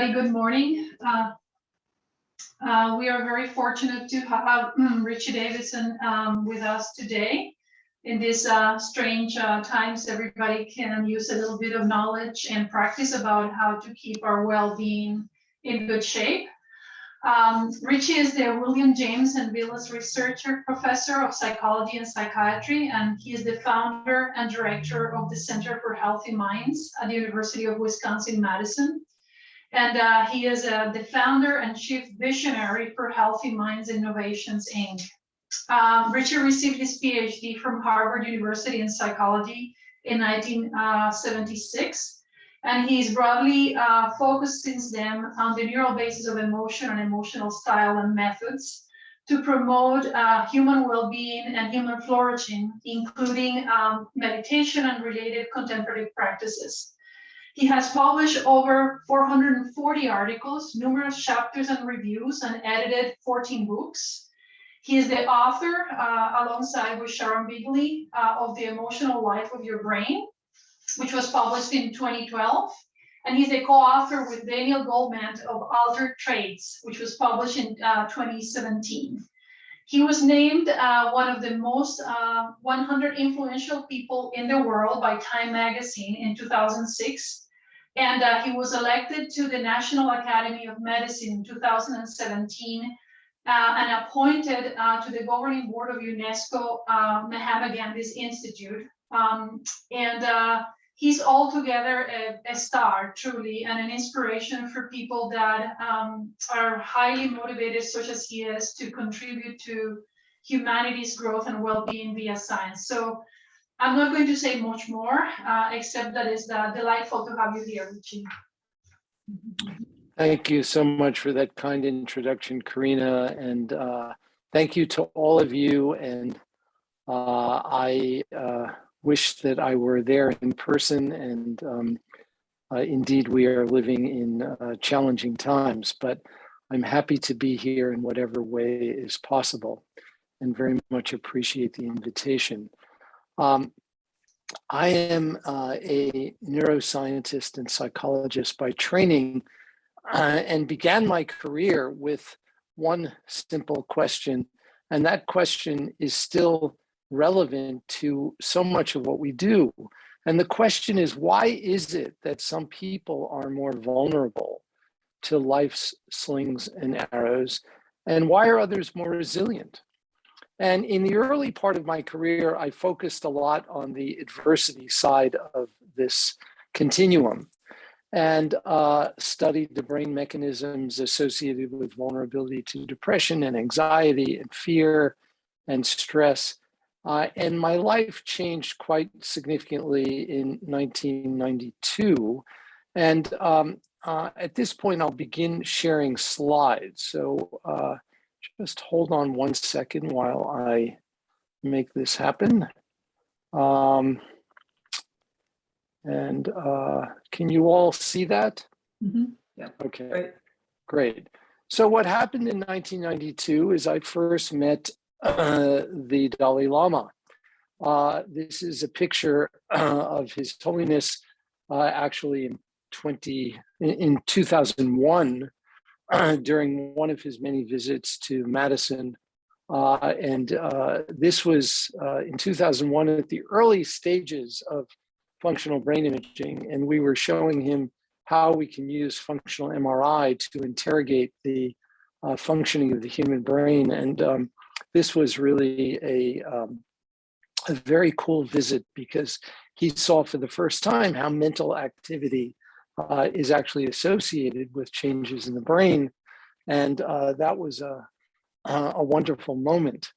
Good morning. We are very fortunate to have Richie Davidson with us today. In these strange times, everybody can use a little bit of knowledge and practice about how to keep our well-being in good shape. Richie is the William James and Vilas Researcher Professor of Psychology and Psychiatry, and he is the founder and director of the Center for Healthy Minds at the University of Wisconsin-Madison. And he is the founder and chief visionary for Healthy Minds Innovations, Inc. Richard received his PhD from Harvard University in psychology in 1976. And he's broadly focused since then on the neural basis of emotion and emotional style and methods to promote human well-being and human flourishing, including meditation and related contemplative practices. He has published over 440 articles, numerous chapters and reviews, and edited 14 books. He is the author, alongside with Sharon Bigley, of The Emotional Life of Your Brain, which was published in 2012. And he's a co-author with Daniel Goldman of Altered Traits, which was published in 2017. He was named one of the most 100 influential people in the world by Time magazine in 2006. And he was elected to the National Academy of Medicine in 2017 and appointed to the governing board of UNESCO Mahatma Gandhi's Institute. He's altogether a star, truly, and an inspiration for people that are highly motivated, such as he is, to contribute to humanity's growth and well-being via science. So I'm not going to say much more, except that it's delightful to have you here, Richie. Thank you so much for that kind introduction, Karina, and thank you to all of you. And I wish that I were there in person, and indeed we are living in challenging times, but I'm happy to be here in whatever way is possible and very much appreciate the invitation. I am a neuroscientist and psychologist by training, and began my career with one simple question, and that question is still relevant to so much of what we do. And the question is, why is it that some people are more vulnerable to life's slings and arrows, and why are others more resilient? And in the early part of my career, I focused a lot on the adversity side of this continuum and studied the brain mechanisms associated with vulnerability to depression and anxiety and fear and stress. And my life changed quite significantly in 1992. And at this point, I'll begin sharing slides. So just hold on one second while I make this happen. Can you all see that? Mm-hmm. Yeah. Okay, great. So what happened in 1992 is I first met the Dalai Lama. This is a picture of His Holiness actually in 2001 during one of his many visits to Madison. This was in 2001 at the early stages of functional brain imaging, and we were showing him how we can use functional MRI to interrogate the functioning of the human brain. And this was really a very cool visit, because he saw for the first time how mental activity is actually associated with changes in the brain. And that was a wonderful moment.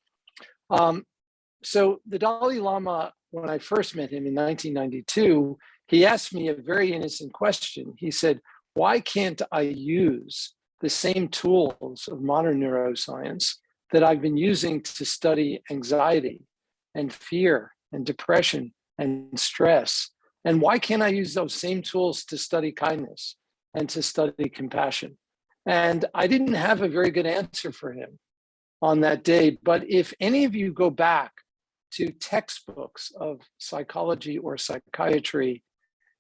So the Dalai Lama, when I first met him in 1992, he asked me a very innocent question. He said, why can't I use the same tools of modern neuroscience that I've been using to study anxiety and fear and depression and stress? And why can't I use those same tools to study kindness and to study compassion? And I didn't have a very good answer for him on that day. But if any of you go back to textbooks of psychology or psychiatry,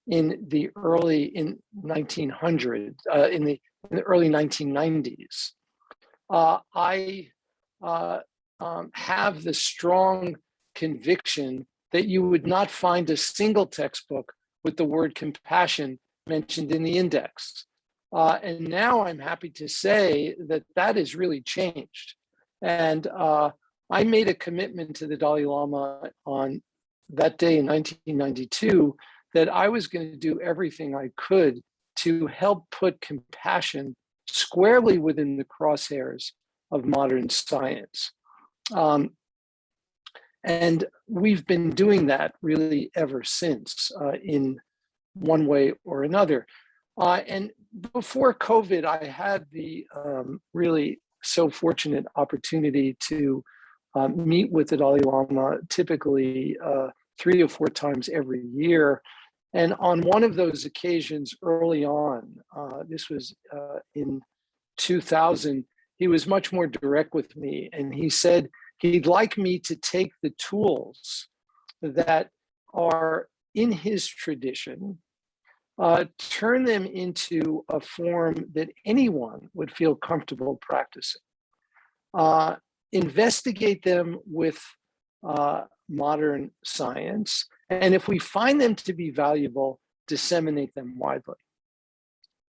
in the early 1900s, in the early 1990s. I have the strong conviction that you would not find a single textbook with the word compassion mentioned in the index. And now I'm happy to say that that has really changed. And I made a commitment to the Dalai Lama on that day in 1992 that I was going to do everything I could to help put compassion squarely within the crosshairs of modern science. And we've been doing that really ever since in one way or another. And before COVID, I had the really so fortunate opportunity to meet with the Dalai Lama typically 3 or 4 times every year. And on one of those occasions early on, this was in 2000, he was much more direct with me. And he said he'd like me to take the tools that are in his tradition, turn them into a form that anyone would feel comfortable practicing. Investigate them with modern science, and if we find them to be valuable, disseminate them widely.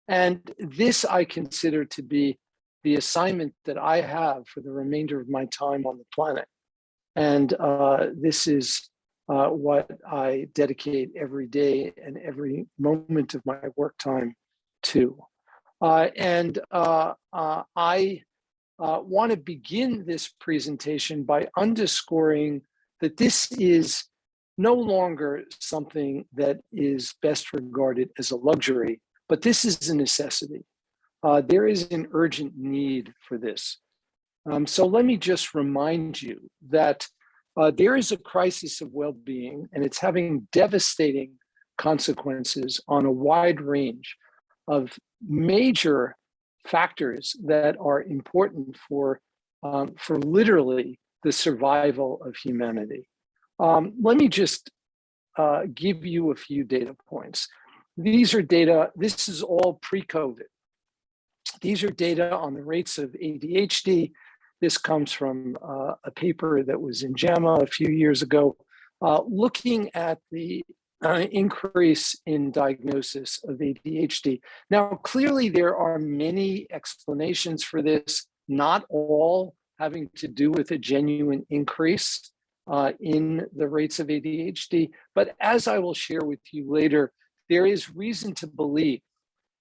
And this I consider to be the assignment that I have for the remainder of my time on the planet. And this is what I dedicate every day and every moment of my work time to. I want to begin this presentation by underscoring that this is no longer something that is best regarded as a luxury, but this is a necessity. There is an urgent need for this. So let me just remind you that there is a crisis of well-being, and it's having devastating consequences on a wide range of major factors that are important for literally the survival of humanity. Let me just give you a few data points. These are data, this is all pre-COVID. These are data on the rates of ADHD. This comes from a paper that was in JAMA a few years ago, looking at the increase in diagnosis of ADHD. Now, clearly there are many explanations for this, not all having to do with a genuine increase in the rates of ADHD. But as I will share with you later, there is reason to believe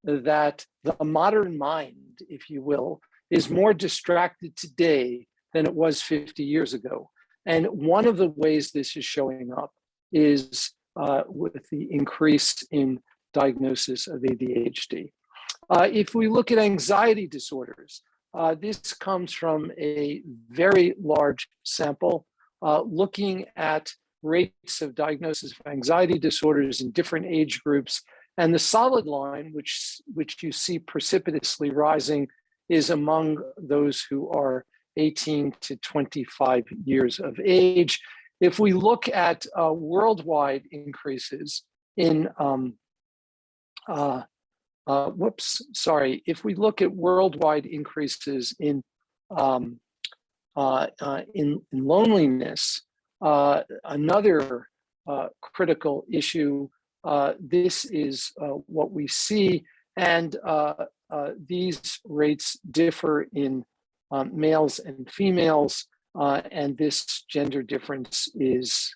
that the modern mind, if you will, is more distracted today than it was 50 years ago. And one of the ways this is showing up is with the increase in diagnosis of ADHD. If we look at anxiety disorders, this comes from a very large sample looking at rates of diagnosis of anxiety disorders in different age groups. And the solid line, which you see precipitously rising, is among those who are 18 to 25 years of age. If we look at worldwide increases in, if we look at worldwide increases in loneliness, another critical issue, this is what we see, and these rates differ in males and females, and this gender difference is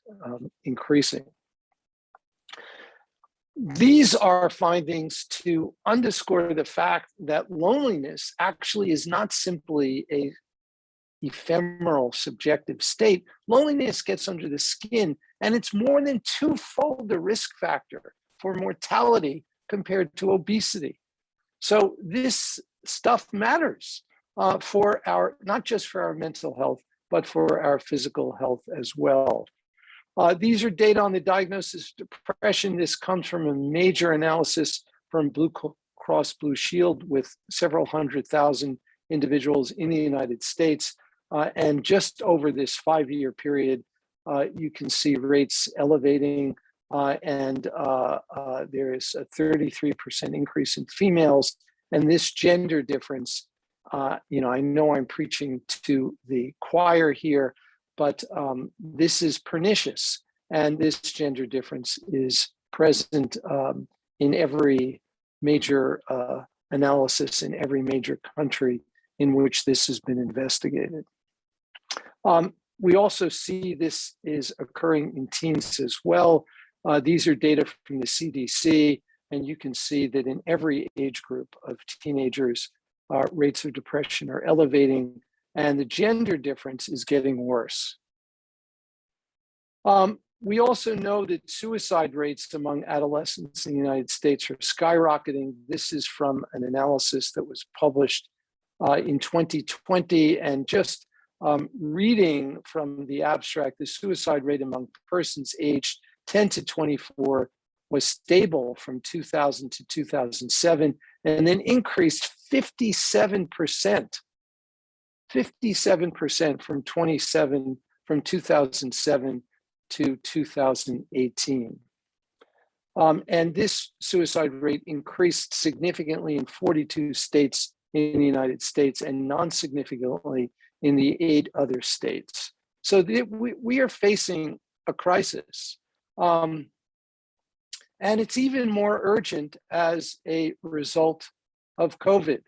increasing. These are findings to underscore the fact that loneliness actually is not simply a ephemeral subjective state. Loneliness gets under the skin, and it's more than twofold the risk factor for mortality compared to obesity. So this stuff matters for our, not just for our mental health, but for our physical health as well. These are data on the diagnosis of depression. This comes from a major analysis from Blue Cross Blue Shield with several 100,000 individuals in the United States. And just over this 5-year period, you can see rates elevating and there is a 33% increase in females. And this gender difference, I know I'm preaching to the choir here, but this is pernicious. And this gender difference is present in every major analysis in every major country in which this has been investigated. We also see this is occurring in teens as well. These are data from the CDC, and you can see that in every age group of teenagers, rates of depression are elevating, and the gender difference is getting worse. We also know that suicide rates among adolescents in the United States are skyrocketing. This is from an analysis that was published in 2020, and just reading from the abstract, the suicide rate among persons aged 10 to 24 was stable from 2000 to 2007, and then increased 57% from 2007 to 2018. And this suicide rate increased significantly in 42 states in the United States and non-significantly in the 8 other states. So we are facing a crisis. And it's even more urgent as a result of COVID.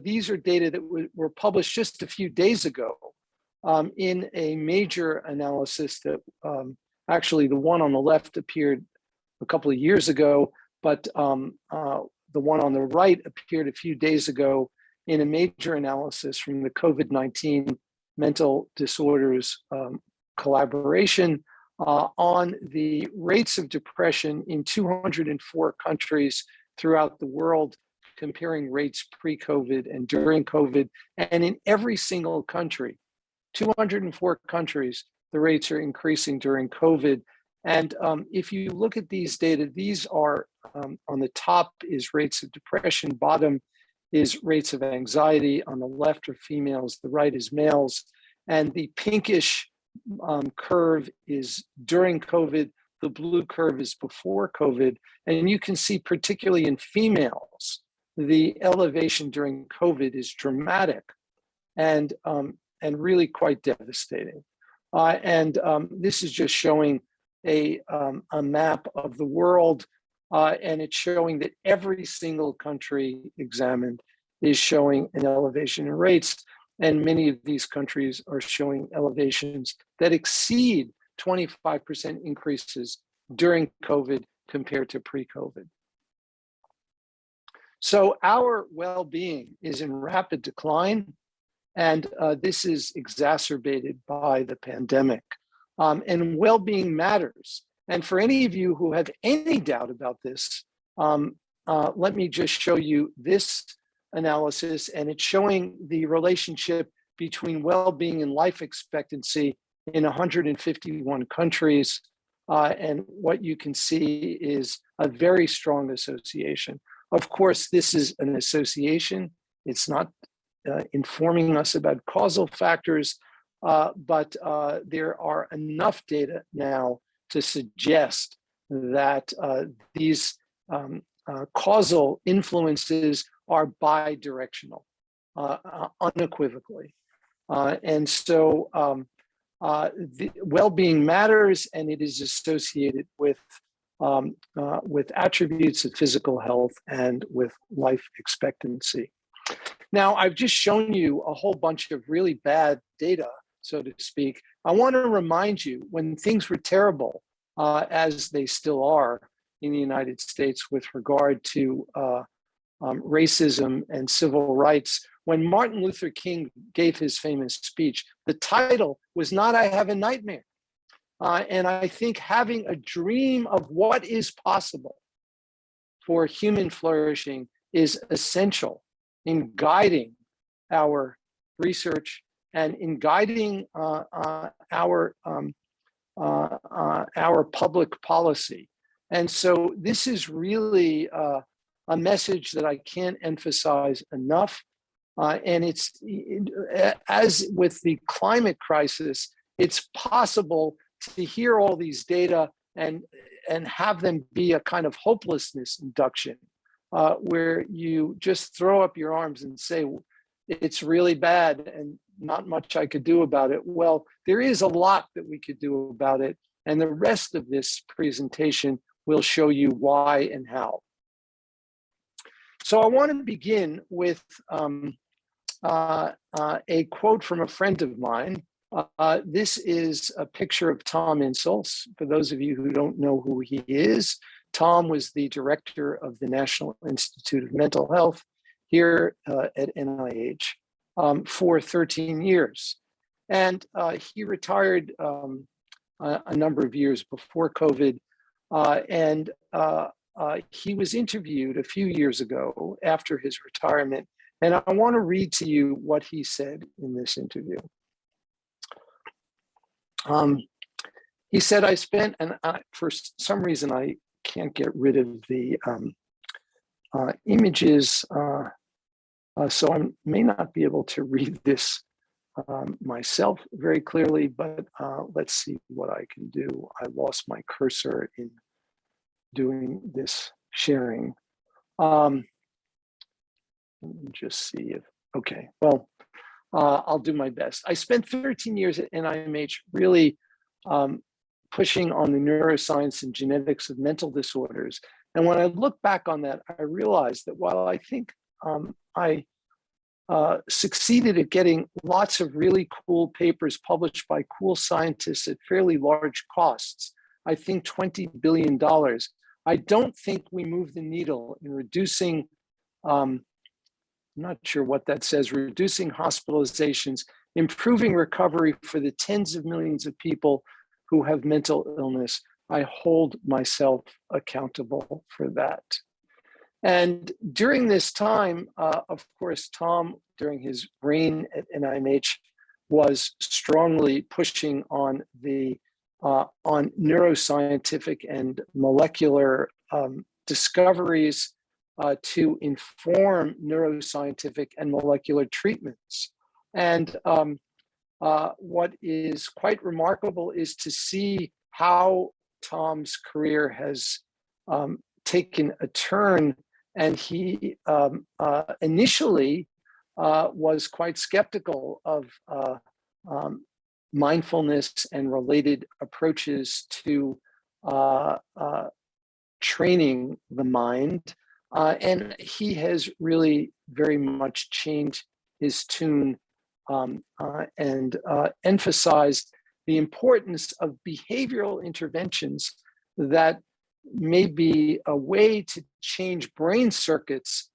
These are data that were published just a few days ago in a major analysis that actually the one on the left appeared a couple of years ago, but the one on the right appeared a few days ago in a major analysis from the COVID-19 mental disorders collaboration on the rates of depression in 204 countries throughout the world, comparing rates pre-COVID and during COVID. And in every single country, 204 countries, the rates are increasing during COVID. And if you look at these data, these are on the top is rates of depression, bottom is rates of anxiety, on the left are females, the right is males. And the pinkish curve is during COVID, the blue curve is before COVID. And you can see, particularly in females, the elevation during COVID is dramatic and really quite devastating. This is just showing a map of the world, and it's showing that every single country examined is showing an elevation in rates, and many of these countries are showing elevations that exceed 25% increases during COVID compared to pre-COVID. So our well-being is in rapid decline, and this is exacerbated by the pandemic. And well-being matters. And for any of you who have any doubt about this, let me just show you this analysis, and it's showing the relationship between well-being and life expectancy in 151 countries. And what you can see is a very strong association. Of course, this is an association. It's not informing us about causal factors, but there are enough data now to suggest that these causal influences are bidirectional, unequivocally. And so the well-being matters, and it is associated with attributes of physical health and with life expectancy. Now, I've just shown you a whole bunch of really bad data, so to speak. I want to remind you, when things were terrible, as they still are in the United States with regard to racism and civil rights, when Martin Luther King gave his famous speech, the title was not "I Have a Nightmare." And I think having a dream of what is possible for human flourishing is essential in guiding our research and in guiding our public policy. And so this is really a message that I can't emphasize enough. And it's, as with the climate crisis, it's possible to hear all these data and have them be a kind of hopelessness induction, where you just throw up your arms and say, it's really bad and not much I could do about it. Well, there is a lot that we could do about it. And the rest of this presentation will show you why and how. So I want to begin with a quote from a friend of mine. This is a picture of Tom Insuls. For those of you who don't know who he is, Tom was the director of the National Institute of Mental Health here at NIH for 13 years. And he retired a number of years before COVID. He was interviewed a few years ago after his retirement. And I want to read to you what he said in this interview. He said, I spent, and for some reason, I can't get rid of the images, so I may not be able to read this myself very clearly, but let's see what I can do. I lost my cursor in doing this sharing. Let me just see if, okay, well, I'll do my best. I spent 13 years at NIMH really pushing on the neuroscience and genetics of mental disorders. And when I look back on that, I realized that while I think I succeeded at getting lots of really cool papers published by cool scientists at fairly large costs, I think $20 billion, I don't think we moved the needle in reducing, I'm not sure what that says, reducing hospitalizations, improving recovery for the tens of millions of people who have mental illness. I hold myself accountable for that. And during this time, of course, Tom, during his reign at NIMH, was strongly pushing on the on neuroscientific and molecular discoveries to inform neuroscientific and molecular treatments. And what is quite remarkable is to see how Tom's career has taken a turn. And he initially was quite skeptical of mindfulness and related approaches to training the mind. And he has really very much changed his tune and emphasized the importance of behavioral interventions that may be a way to change brain circuits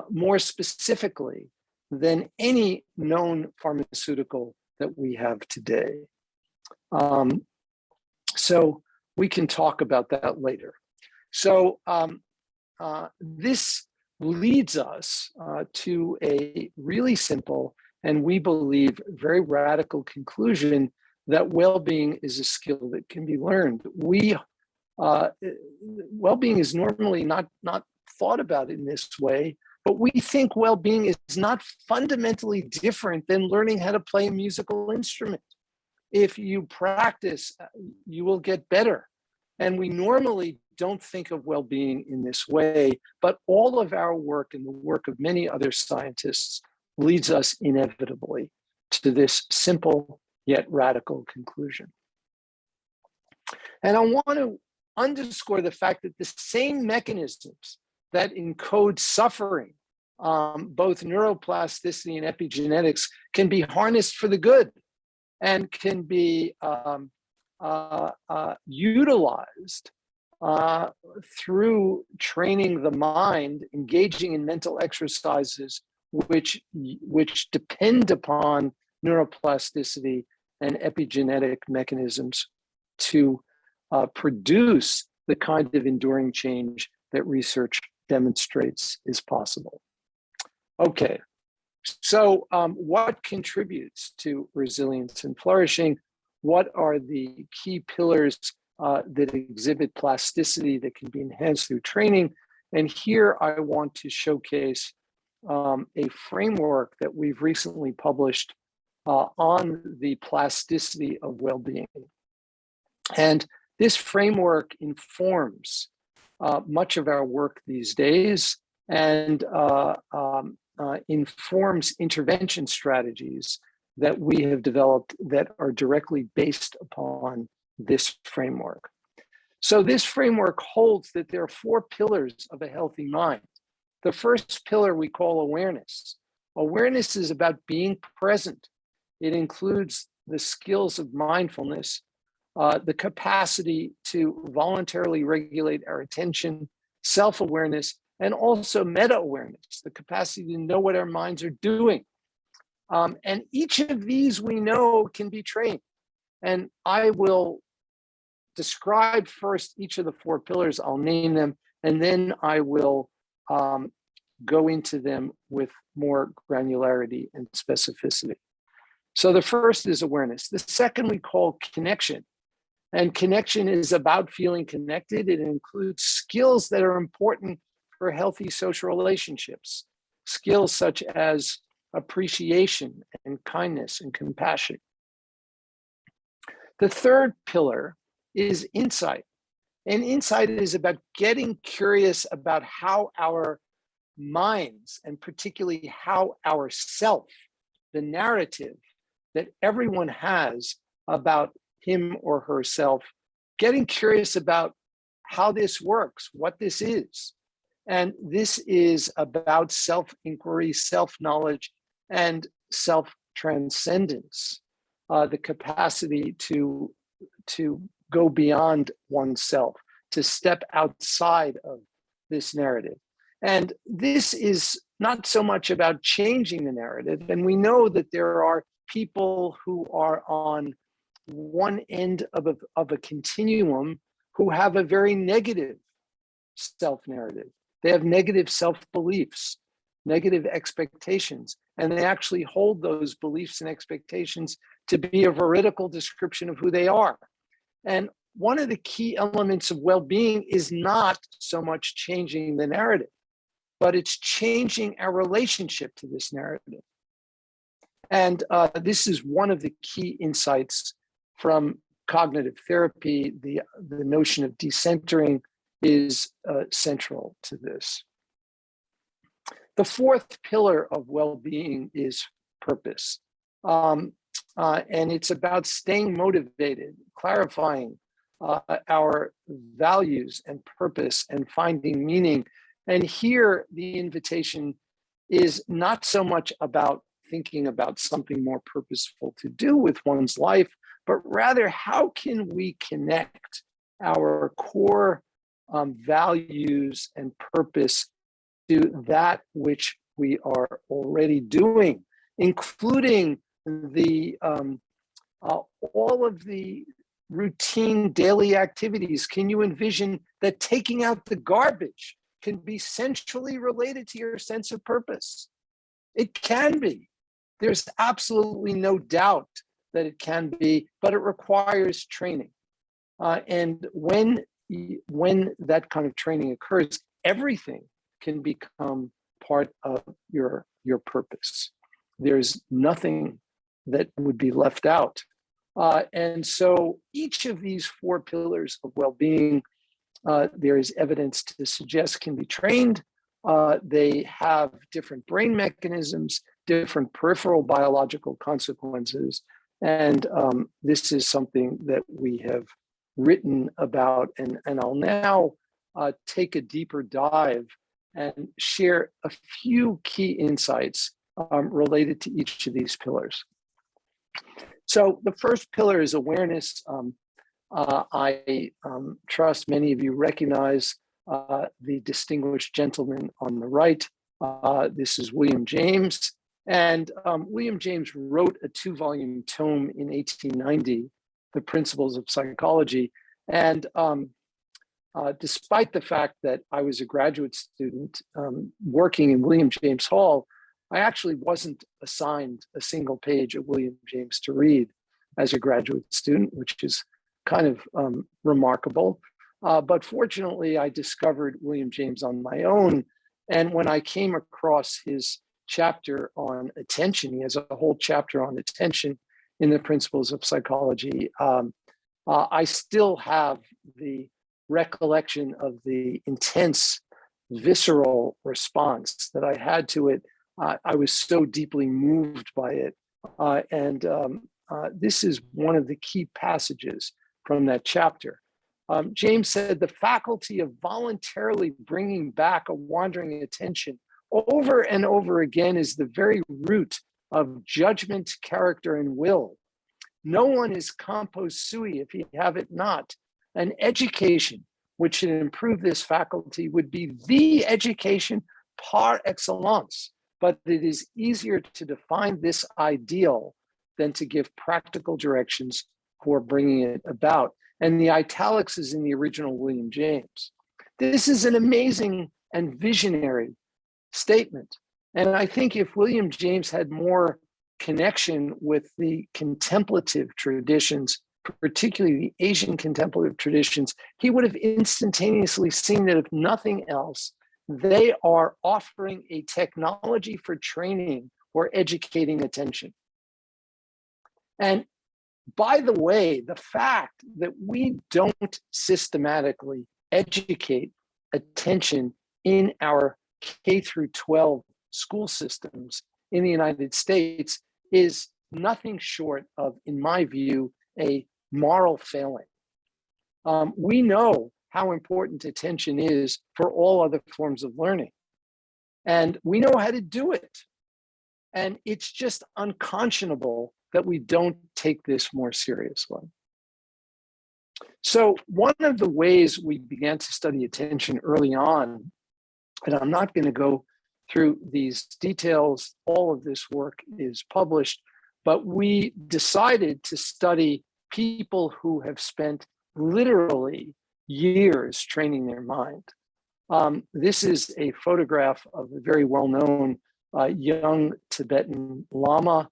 more specifically than any known pharmaceutical that we have today. So we can talk about that later. So this leads us to a really simple and we believe very radical conclusion that well-being is a skill that can be learned. Well-being is normally not thought about in this way, but we think well-being is not fundamentally different than learning how to play a musical instrument. If you practice, you will get better. And we normally don't think of well-being in this way, but all of our work and the work of many other scientists leads us inevitably to this simple yet radical conclusion. And I want to underscore the fact that the same mechanisms that encode suffering, both neuroplasticity and epigenetics, can be harnessed for the good and can be utilized through training the mind, engaging in mental exercises which depend upon neuroplasticity and epigenetic mechanisms to produce the kind of enduring change that research demonstrates is possible. Okay, so what contributes to resilience and flourishing? What are the key pillars that exhibit plasticity that can be enhanced through training? And here I want to showcase a framework that we've recently published on the plasticity of well-being. And this framework informs much of our work these days and informs intervention strategies that we have developed that are directly based upon this framework. So this framework holds that there are 4 pillars of a healthy mind. The first pillar we call awareness. Awareness is about being present. It includes the skills of mindfulness, the capacity to voluntarily regulate our attention, self-awareness, and also meta-awareness, the capacity to know what our minds are doing. And each of these we know can be trained. And I will describe first each of the 4 pillars, I'll name them, and then I will go into them with more granularity and specificity. So the first is awareness. The second we call connection. And connection is about feeling connected. It includes skills that are important for healthy social relationships, skills such as appreciation and kindness and compassion. The third pillar is insight. And insight is about getting curious about how our minds, and particularly how our self, the narrative that everyone has about him or herself, getting curious about how this works, what this is. And this is about self-inquiry, self-knowledge, and self-transcendence, the capacity to go beyond oneself, to step outside of this narrative. And this is not so much about changing the narrative. And we know that there are people who are on one end of a continuum who have a very negative self-narrative. They have negative self-beliefs, negative expectations, and they actually hold those beliefs and expectations to be a veridical description of who they are. And one of the key elements of well-being is not so much changing the narrative, but it's changing our relationship to this narrative. And this is one of the key insights from cognitive therapy. The notion of decentering is central to this. The fourth pillar of well-being is purpose. And it's about staying motivated, clarifying our values and purpose and finding meaning. And here the invitation is not so much about thinking about something more purposeful to do with one's life, but rather how can we connect our core values and purpose to that which we are already doing, including the all of the routine daily activities. Can you envision that taking out the garbage can be centrally related to your sense of purpose? It can be. There's absolutely no doubt that it can be, but it requires training. And when that kind of training occurs, everything can become part of your purpose. There's nothing that would be left out. And so each of these 4 pillars of well-being, there is evidence to suggest can be trained. They have different brain mechanisms, different peripheral biological consequences. And this is something that we have written about. And I'll now take a deeper dive and share a few key insights related to each of these pillars. So the first pillar is awareness. I trust many of you recognize the distinguished gentleman on the right. This is William James. And William James wrote a 2-volume tome in 1890, The Principles of Psychology. And despite the fact that I was a graduate student working in William James Hall, I actually wasn't assigned a single page of William James to read as a graduate student, which is kind of remarkable. But fortunately, I discovered William James on my own. And when I came across his chapter on attention, he has a whole chapter on attention in the Principles of Psychology, I still have the recollection of the intense, visceral response that I had to it. I was so deeply moved by it. This is one of the key passages from that chapter. James said, the faculty of voluntarily bringing back a wandering attention over and over again is the very root of judgment, character, and will. No one is compos sui if he have it not. An education which should improve this faculty would be the education par excellence, but it is easier to define this ideal than to give practical directions for bringing it about. And the italics is in the original William James. This is an amazing and visionary statement. And I think if William James had more connection with the contemplative traditions, particularly the Asian contemplative traditions, he would have instantaneously seen that if nothing else, they are offering a technology for training or educating attention. And by the way, the fact that we don't systematically educate attention in our K through 12 school systems in the United States is nothing short of, in my view, a moral failing. We know how important attention is for all other forms of learning, and we know how to do it. And it's just unconscionable that we don't take this more seriously. So one of the ways we began to study attention early on, and I'm not going to go through these details, all of this work is published, but we decided to study people who have spent literally years training their mind. This is a photograph of a very well-known young Tibetan Lama,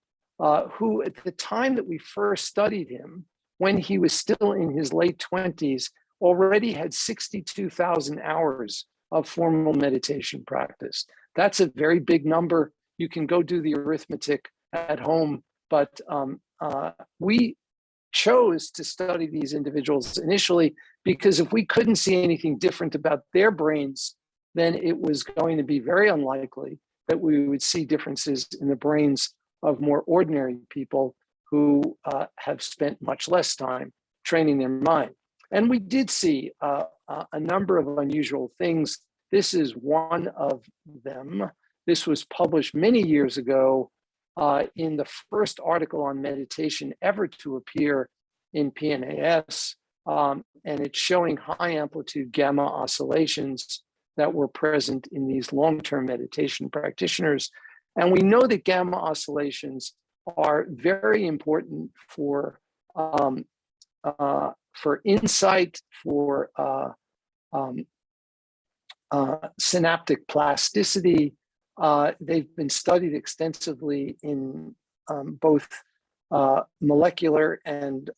who at the time that we first studied him, when he was still in his late 20s, already had 62,000 hours of formal meditation practice. That's a very big number. You can go do the arithmetic at home, but we chose to study these individuals initially because if we couldn't see anything different about their brains, then it was going to be very unlikely that we would see differences in the brains of more ordinary people who have spent much less time training their mind. And we did see a number of unusual things. This is one of them. This was published many years ago in the first article on meditation ever to appear in PNAS. And it's showing high amplitude gamma oscillations that were present in these long-term meditation practitioners. And we know that gamma oscillations are very important for insight, for synaptic plasticity. They've been studied extensively in both molecular and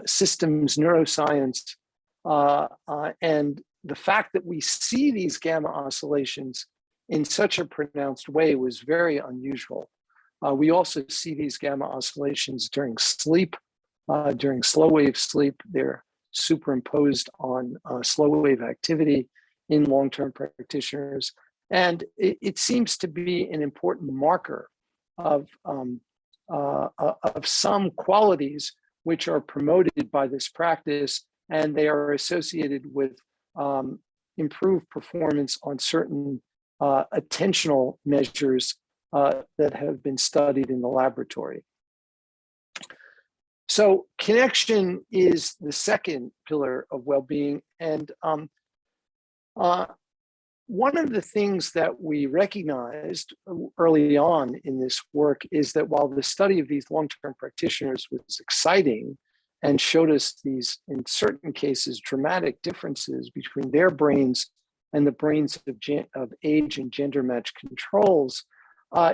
systems neuroscience. And the fact that we see these gamma oscillations in such a pronounced way was very unusual. We also see these gamma oscillations during sleep, during slow wave sleep. They're superimposed on slow wave activity in long-term practitioners. And it seems to be an important marker of some qualities which are promoted by this practice, and they are associated with improved performance on certain attentional measures that have been studied in the laboratory. So connection is the second pillar of well-being. And one of the things that we recognized early on in this work is that while the study of these long-term practitioners was exciting and showed us these, in certain cases, dramatic differences between their brains and the brains of age and gender match controls,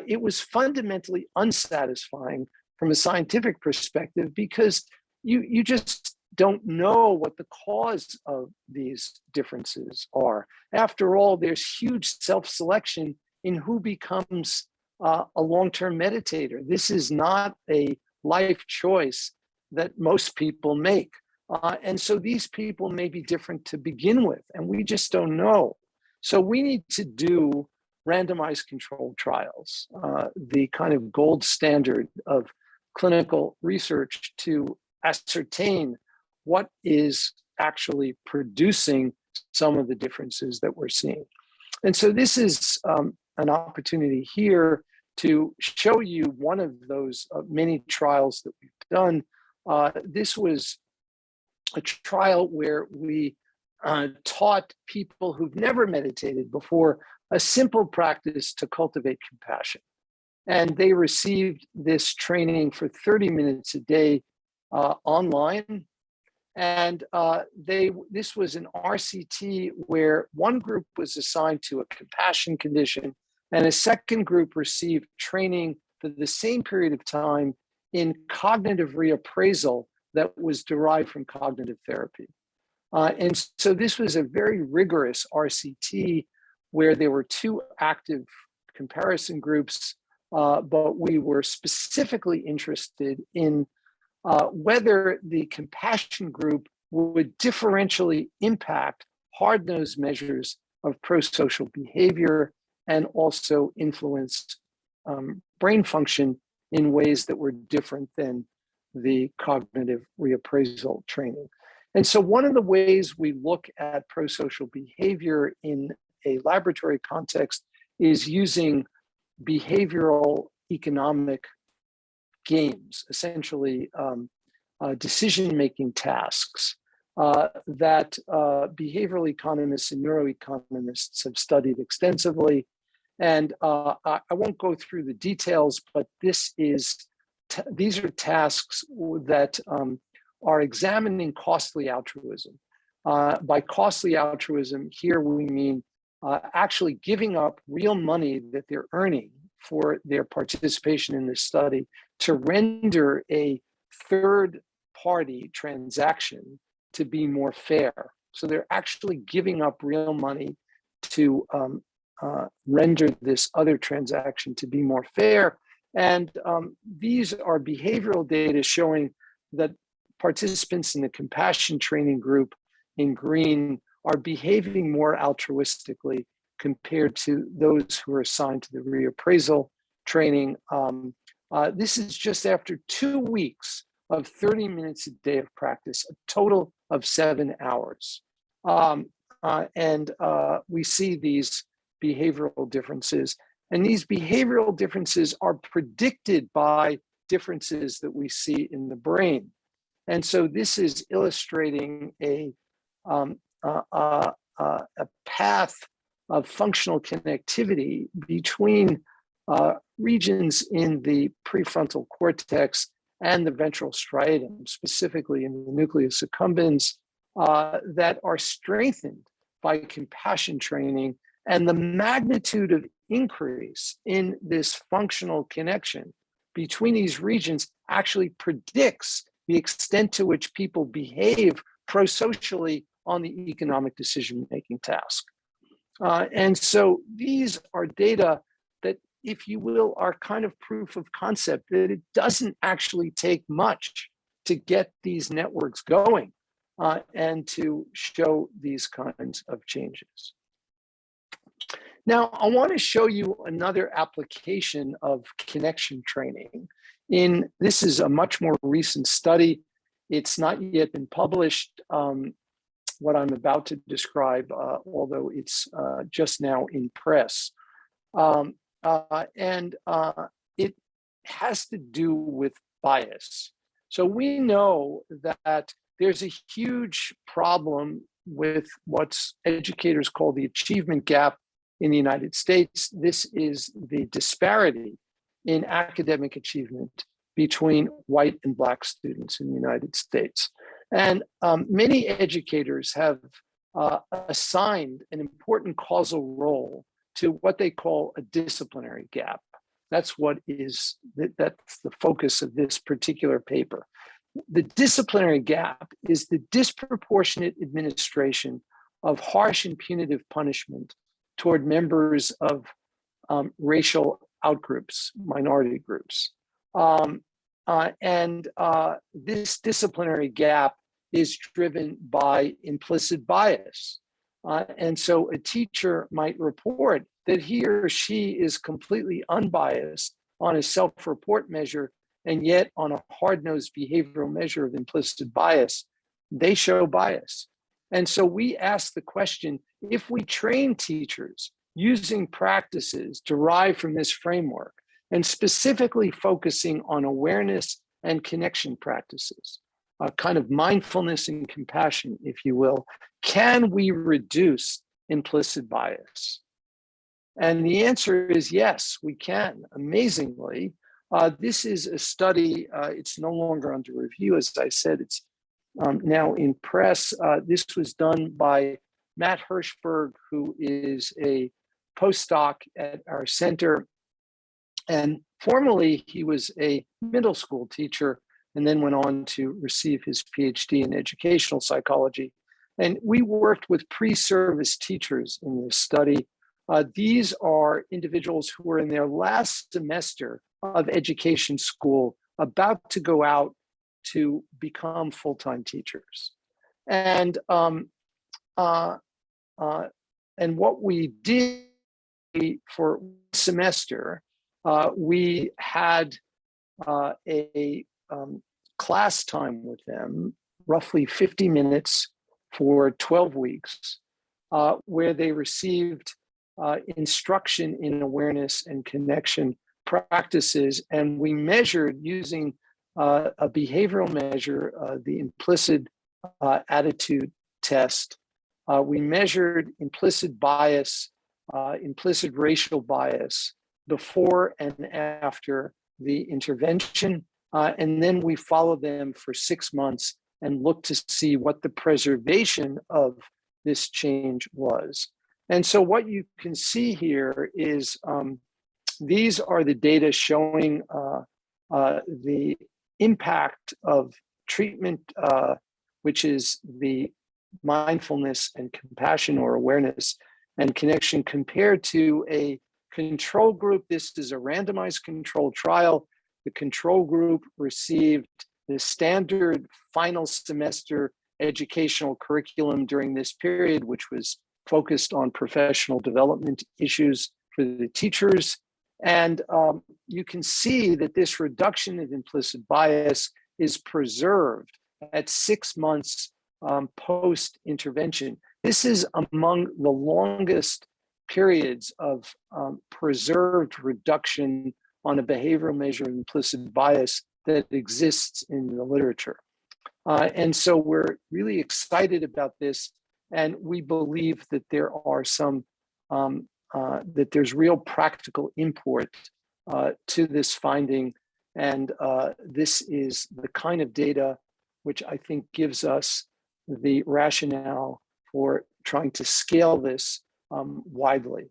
it was fundamentally unsatisfying from a scientific perspective because you just don't know what the cause of these differences are. After all, there's huge self-selection in who becomes a long-term meditator. This is not a life choice that most people make. And so these people may be different to begin with, and we just don't know. So we need to do randomized controlled trials, the kind of gold standard of clinical research to ascertain what is actually producing some of the differences that we're seeing. And so this is an opportunity here to show you one of those many trials that we've done. This was a trial where we taught people who've never meditated before a simple practice to cultivate compassion. And they received this training for 30 minutes a day online. And this was an RCT where one group was assigned to a compassion condition and a second group received training for the same period of time in cognitive reappraisal that was derived from cognitive therapy. And so this was a very rigorous RCT where there were two active comparison groups, but we were specifically interested in whether the compassion group would differentially impact hard-nosed measures of prosocial behavior and also influence brain function in ways that were different than the cognitive reappraisal training. And so one of the ways we look at prosocial behavior in a laboratory context is using behavioral economic games, essentially decision-making tasks that behavioral economists and neuroeconomists have studied extensively. And I won't go through the details, but these are tasks that are examining costly altruism. By costly altruism, here we mean actually giving up real money that they're earning for their participation in this study to render a third-party transaction to be more fair. So they're actually giving up real money to render this other transaction to be more fair. And these are behavioral data showing that participants in the compassion training group in green are behaving more altruistically compared to those who are assigned to the reappraisal training. This is just after 2 weeks of 30 minutes a day of practice, a total of 7 hours. And we see these behavioral differences. And these behavioral differences are predicted by differences that we see in the brain. And so this is illustrating a path of functional connectivity between regions in the prefrontal cortex and the ventral striatum, specifically in the nucleus accumbens, that are strengthened by compassion training. And the magnitude of increase in this functional connection between these regions actually predicts the extent to which people behave prosocially on the economic decision-making task. And so these are data that, if you will, are kind of proof of concept that it doesn't actually take much to get these networks going and to show these kinds of changes. Now, I want to show you another application of connection training. This is a much more recent study. It's not yet been published, what I'm about to describe, although it's just now in press. It has to do with bias. So we know that there's a huge problem with what's educators call the achievement gap in the United States. This is the disparity in academic achievement between white and Black students in the United States. And many educators have assigned an important causal role to what they call a disciplinary gap. That's the focus of this particular paper. The disciplinary gap is the disproportionate administration of harsh and punitive punishment toward members of racial outgroups, minority groups. This disciplinary gap is driven by implicit bias. And so a teacher might report that he or she is completely unbiased on a self-report measure, and yet on a hard-nosed behavioral measure of implicit bias, they show bias. And so we ask the question, if we train teachers using practices derived from this framework, and specifically focusing on awareness and connection practices, a kind of mindfulness and compassion, if you will, can we reduce implicit bias? And the answer is yes, we can. Amazingly, this is a study, it's no longer under review, as I said, it's now in press. This was done by Matt Hirschberg, who is a postdoc at our center. And formerly, he was a middle school teacher and then went on to receive his PhD in educational psychology. And we worked with pre-service teachers in this study. These are individuals who are in their last semester of education school, about to go out to become full-time teachers. And what we did for semester, we had a class time with them, roughly 50 minutes for 12 weeks, where they received instruction in awareness and connection practices. And we measured using a behavioral measure, the implicit attitude test. We measured implicit bias, implicit racial bias before and after the intervention. And then we followed them for 6 months and looked to see what the preservation of this change was. And so what you can see here is these are the data showing the impact of treatment, which is the mindfulness and compassion or awareness and connection, compared to a control group. This is a randomized control trial. The control group received the standard final semester educational curriculum during this period, which was focused on professional development issues for the teachers. And you can see that this reduction of implicit bias is preserved at 6 months post-intervention. This is among the longest periods of preserved reduction on a behavioral measure of implicit bias that exists in the literature. And so we're really excited about this, and we believe that there are some, that there's real practical import to this finding. And this is the kind of data which I think gives us the rationale for trying to scale this widely.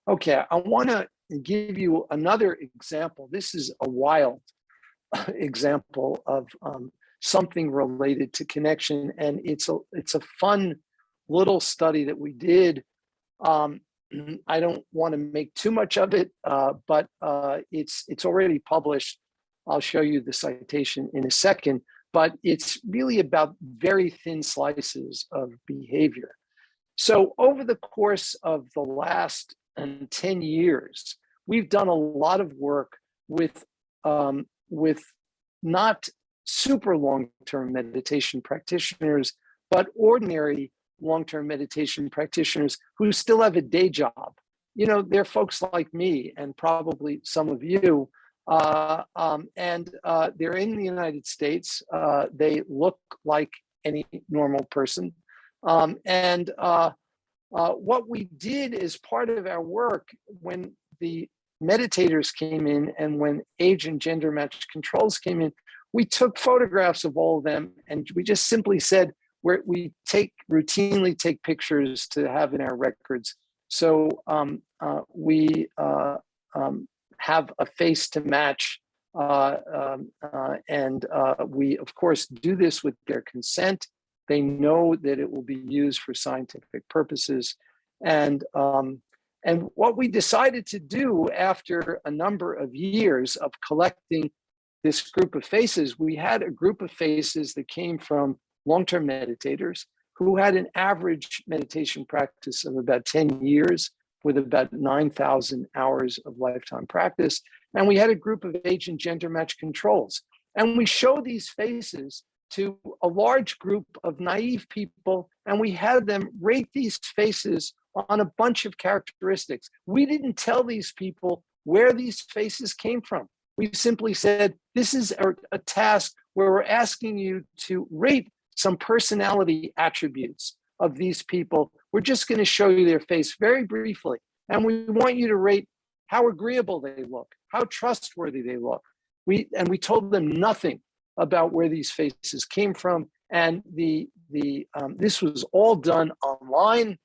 Okay, I want to give you another example. This is a wild example of something related to connection, and it's a fun little study that we did. I don't want to make too much of it, but it's already published. I'll show you the citation in a second, but it's really about very thin slices of behavior. So over the course of the last 10 years, we've done a lot of work with not super long-term meditation practitioners, but ordinary long-term meditation practitioners who still have a day job. You know, they're folks like me and probably some of you, and they're in the United States. They look like any normal person. What we did as part of our work, when the meditators came in and when age and gender matched controls came in, we took photographs of all of them, and we just simply said, we routinely take pictures to have in our records. So we have a face to match, and we of course do this with their consent. They know that it will be used for scientific purposes, and And what we decided to do after a number of years of collecting this group of faces, we had a group of faces that came from long-term meditators who had an average meditation practice of about 10 years with about 9,000 hours of lifetime practice. And we had a group of age and gender match controls. And we show these faces to a large group of naive people, and we had them rate these faces on a bunch of characteristics. We didn't tell these people where these faces came from. We simply said, this is a task where we're asking you to rate some personality attributes of these people. We're just going to show you their face very briefly. And we want you to rate how agreeable they look, how trustworthy they look. We told them nothing about where these faces came from. And this was all done online.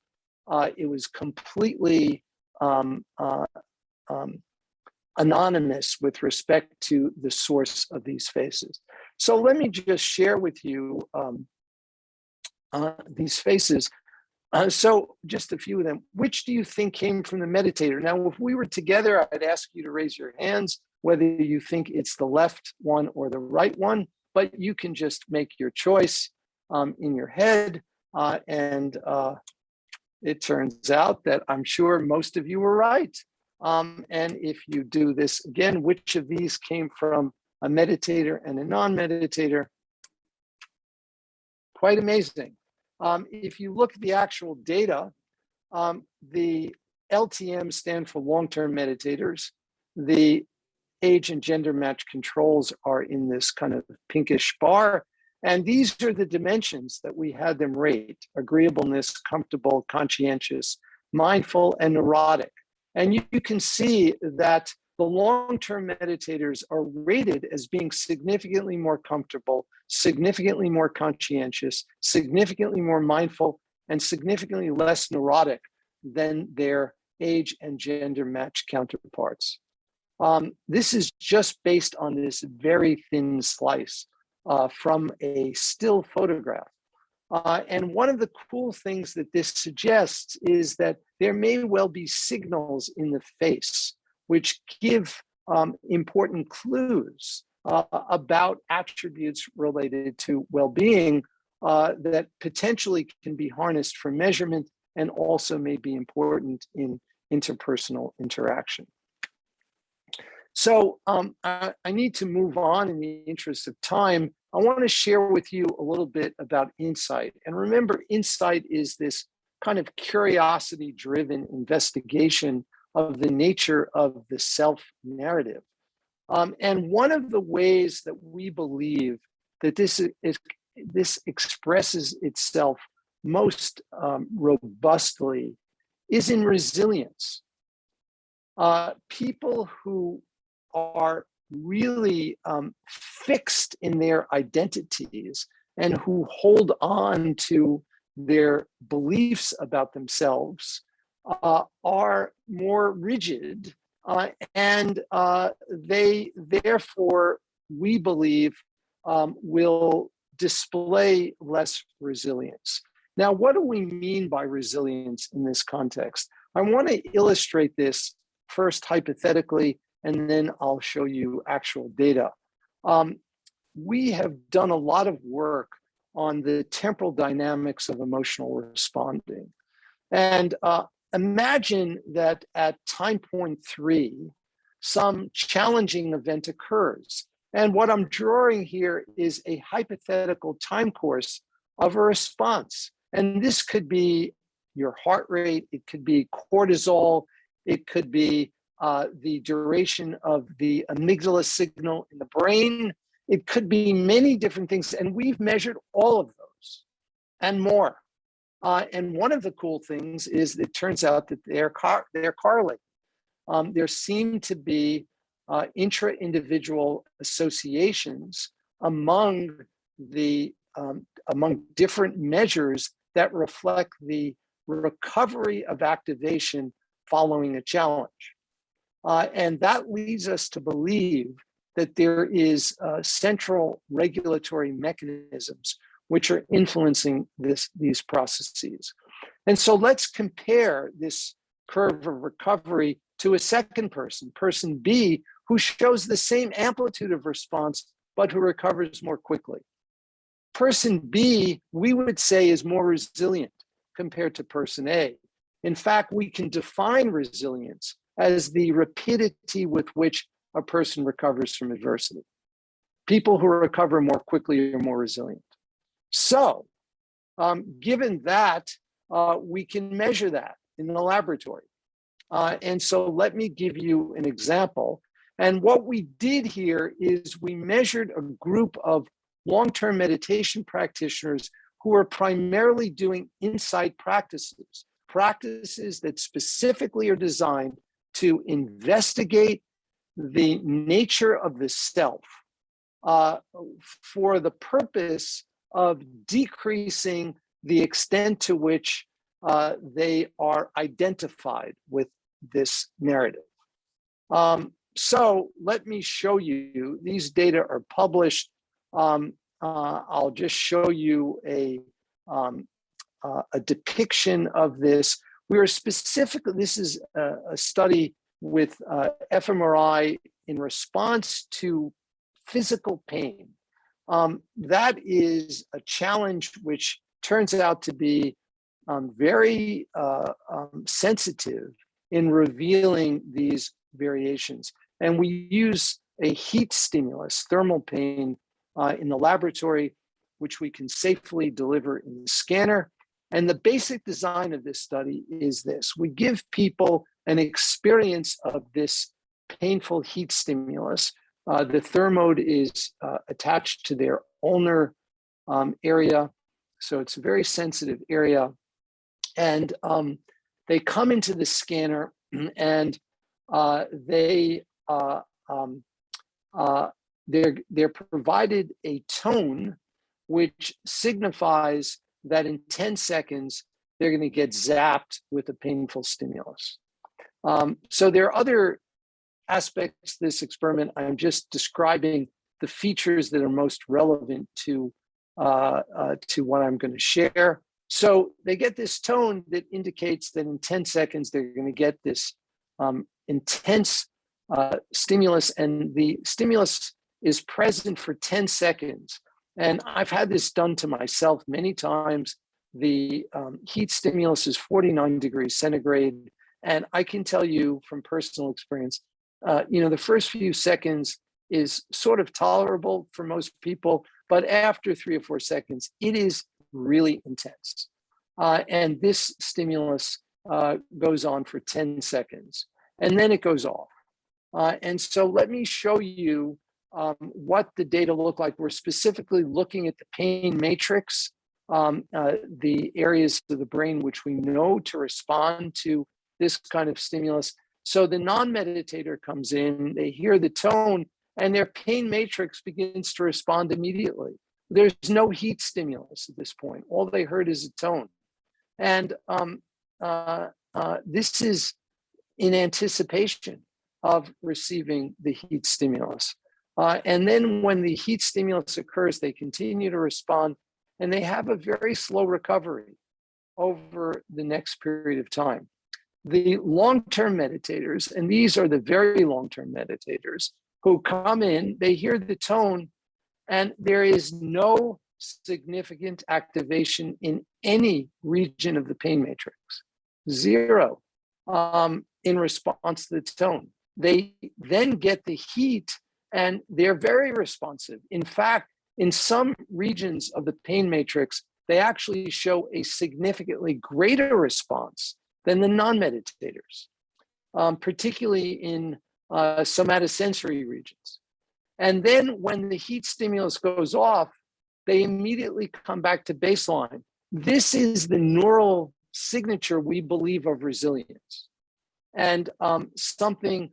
It was completely anonymous with respect to the source of these faces. So let me just share with you these faces. So just a few of them. Which do you think came from the meditator? Now, if we were together, I'd ask you to raise your hands, whether you think it's the left one or the right one, but you can just make your choice in your head. And it turns out that I'm sure most of you were right. And if you do this again, which of these came from a meditator and a non-meditator? Quite amazing. If you look at the actual data, the LTM stand for long-term meditators. The age and gender match controls are in this kind of pinkish bar. And these are the dimensions that we had them rate: agreeableness, comfortable, conscientious, mindful, and neurotic. And you can see that the long-term meditators are rated as being significantly more comfortable, significantly more conscientious, significantly more mindful, and significantly less neurotic than their age and gender match counterparts. This is just based on this very thin slice from a still photograph. And one of the cool things that this suggests is that there may well be signals in the face which give important clues about attributes related to well-being that potentially can be harnessed for measurement and also may be important in interpersonal interaction. So I need to move on in the interest of time. I want to share with you a little bit about insight. And remember, insight is this kind of curiosity-driven investigation of the nature of the self-narrative. And one of the ways that we believe that this expresses itself most robustly is in resilience. People who are really fixed in their identities and who hold on to their beliefs about themselves are more rigid, and they therefore, we believe, will display less resilience. Now, what do we mean by resilience in this context? I want to illustrate this first hypothetically, and then I'll show you actual data. We have done a lot of work on the temporal dynamics of emotional responding. And imagine that at time point 3, some challenging event occurs. And what I'm drawing here is a hypothetical time course of a response. And this could be your heart rate, it could be cortisol, it could be the duration of the amygdala signal in the brain. It could be many different things. And we've measured all of those and more. And one of the cool things is it turns out that they're correlated. There seem to be intra-individual associations among different measures that reflect the recovery of activation following a challenge. And that leads us to believe that there is central regulatory mechanisms which are influencing these processes. And so let's compare this curve of recovery to a second person, person B, who shows the same amplitude of response, but who recovers more quickly. Person B, we would say, is more resilient compared to person A. In fact, we can define resilience as the rapidity with which a person recovers from adversity. People who recover more quickly are more resilient. So, given that, we can measure that in the laboratory. And so let me give you an example. And what we did here is we measured a group of long-term meditation practitioners who are primarily doing insight practices, practices that specifically are designed to investigate the nature of the self for the purpose of decreasing the extent to which they are identified with this narrative. So let me show you, these data are published. I'll just show you a depiction of this. We are specifically, this is a study with fMRI in response to physical pain. That is a challenge which turns out to be very sensitive in revealing these variations. And we use a heat stimulus, thermal pain, in the laboratory, which we can safely deliver in the scanner. And the basic design of this study is this. We give people an experience of this painful heat stimulus. The thermode is attached to their ulnar area, so it's a very sensitive area. And they come into the scanner and they're provided a tone which signifies that in 10 seconds, they're going to get zapped with a painful stimulus. So there are other aspects to this experiment. I'm just describing the features that are most relevant to what I'm going to share. So they get this tone that indicates that in 10 seconds, they're going to get this intense stimulus, and the stimulus is present for 10 seconds. And I've had this done to myself many times. The heat stimulus is 49 degrees centigrade. And I can tell you from personal experience, the first few seconds is sort of tolerable for most people, but after 3 or 4 seconds, it is really intense. And this stimulus goes on for 10 seconds, and then it goes off. And so let me show you what the data look like. We're specifically looking at the pain matrix, the areas of the brain which we know to respond to this kind of stimulus. So the non-meditator comes in, they hear the tone, and their pain matrix begins to respond immediately. There's no heat stimulus at this point. All they heard is a tone. And this is in anticipation of receiving the heat stimulus. And then when the heat stimulus occurs, they continue to respond, and they have a very slow recovery over the next period of time. The long-term meditators, and these are the very long-term meditators who come in, they hear the tone, and there is no significant activation in any region of the pain matrix, zero, in response to the tone. They then get the heat, and they're very responsive. In fact, in some regions of the pain matrix, they actually show a significantly greater response than the non-meditators, particularly in somatosensory regions. And then when the heat stimulus goes off, they immediately come back to baseline. This is the neural signature, we believe, of resilience, and something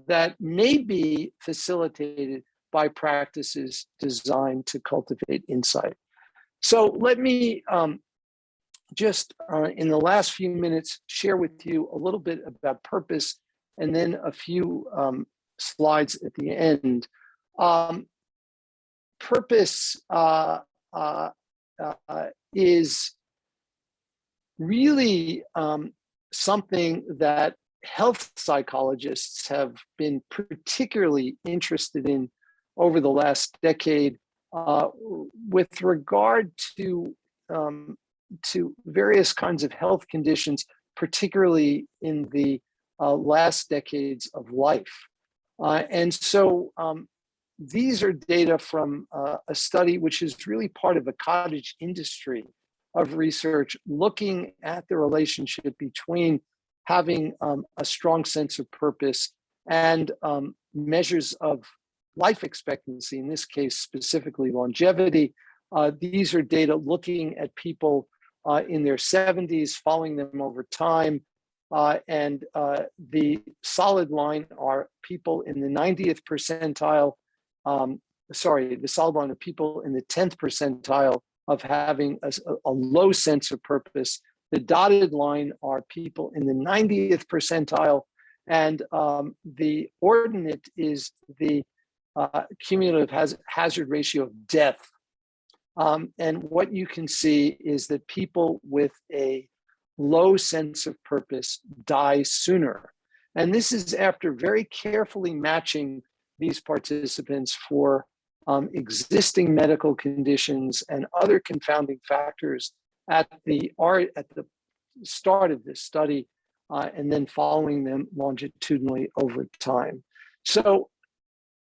that may be facilitated by practices designed to cultivate insight. So let me just in the last few minutes share with you a little bit about purpose, and then a few slides at the end. Purpose is really something that health psychologists have been particularly interested in over the last decade with regard to various kinds of health conditions, particularly in the last decades of life. And so these are data from a study which is really part of a cottage industry of research looking at the relationship between having a strong sense of purpose and measures of life expectancy, in this case specifically longevity. These are data looking at people in their 70s, following them over time. And the solid line are people in the 90th percentile, the solid line of people in the 10th percentile of having a low sense of purpose. The dotted line are people in the 90th percentile, and the ordinate is the cumulative hazard ratio of death. And what you can see is that people with a low sense of purpose die sooner. And this is after very carefully matching these participants for existing medical conditions and other confounding factors at the start of this study, and then following them longitudinally over time. So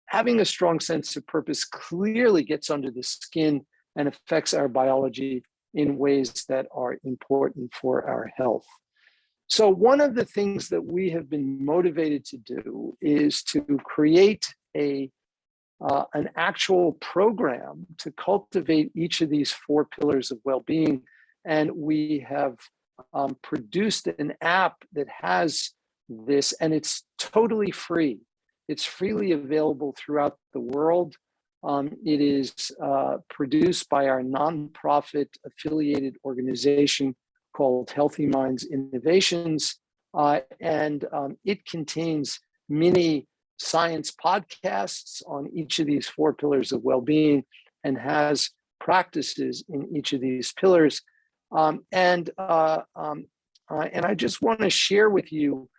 having a strong sense of purpose clearly gets under the skin and affects our biology in ways that are important for our health. So one of the things that we have been motivated to do is to create an actual program to cultivate each of these 4 pillars of well-being. And we have produced an app that has this, and it's totally free. It's freely available throughout the world. It is produced by our nonprofit affiliated organization called Healthy Minds Innovations. And it contains mini science podcasts on each of these 4 pillars of well-being and has practices in each of these pillars. And I just want to share with you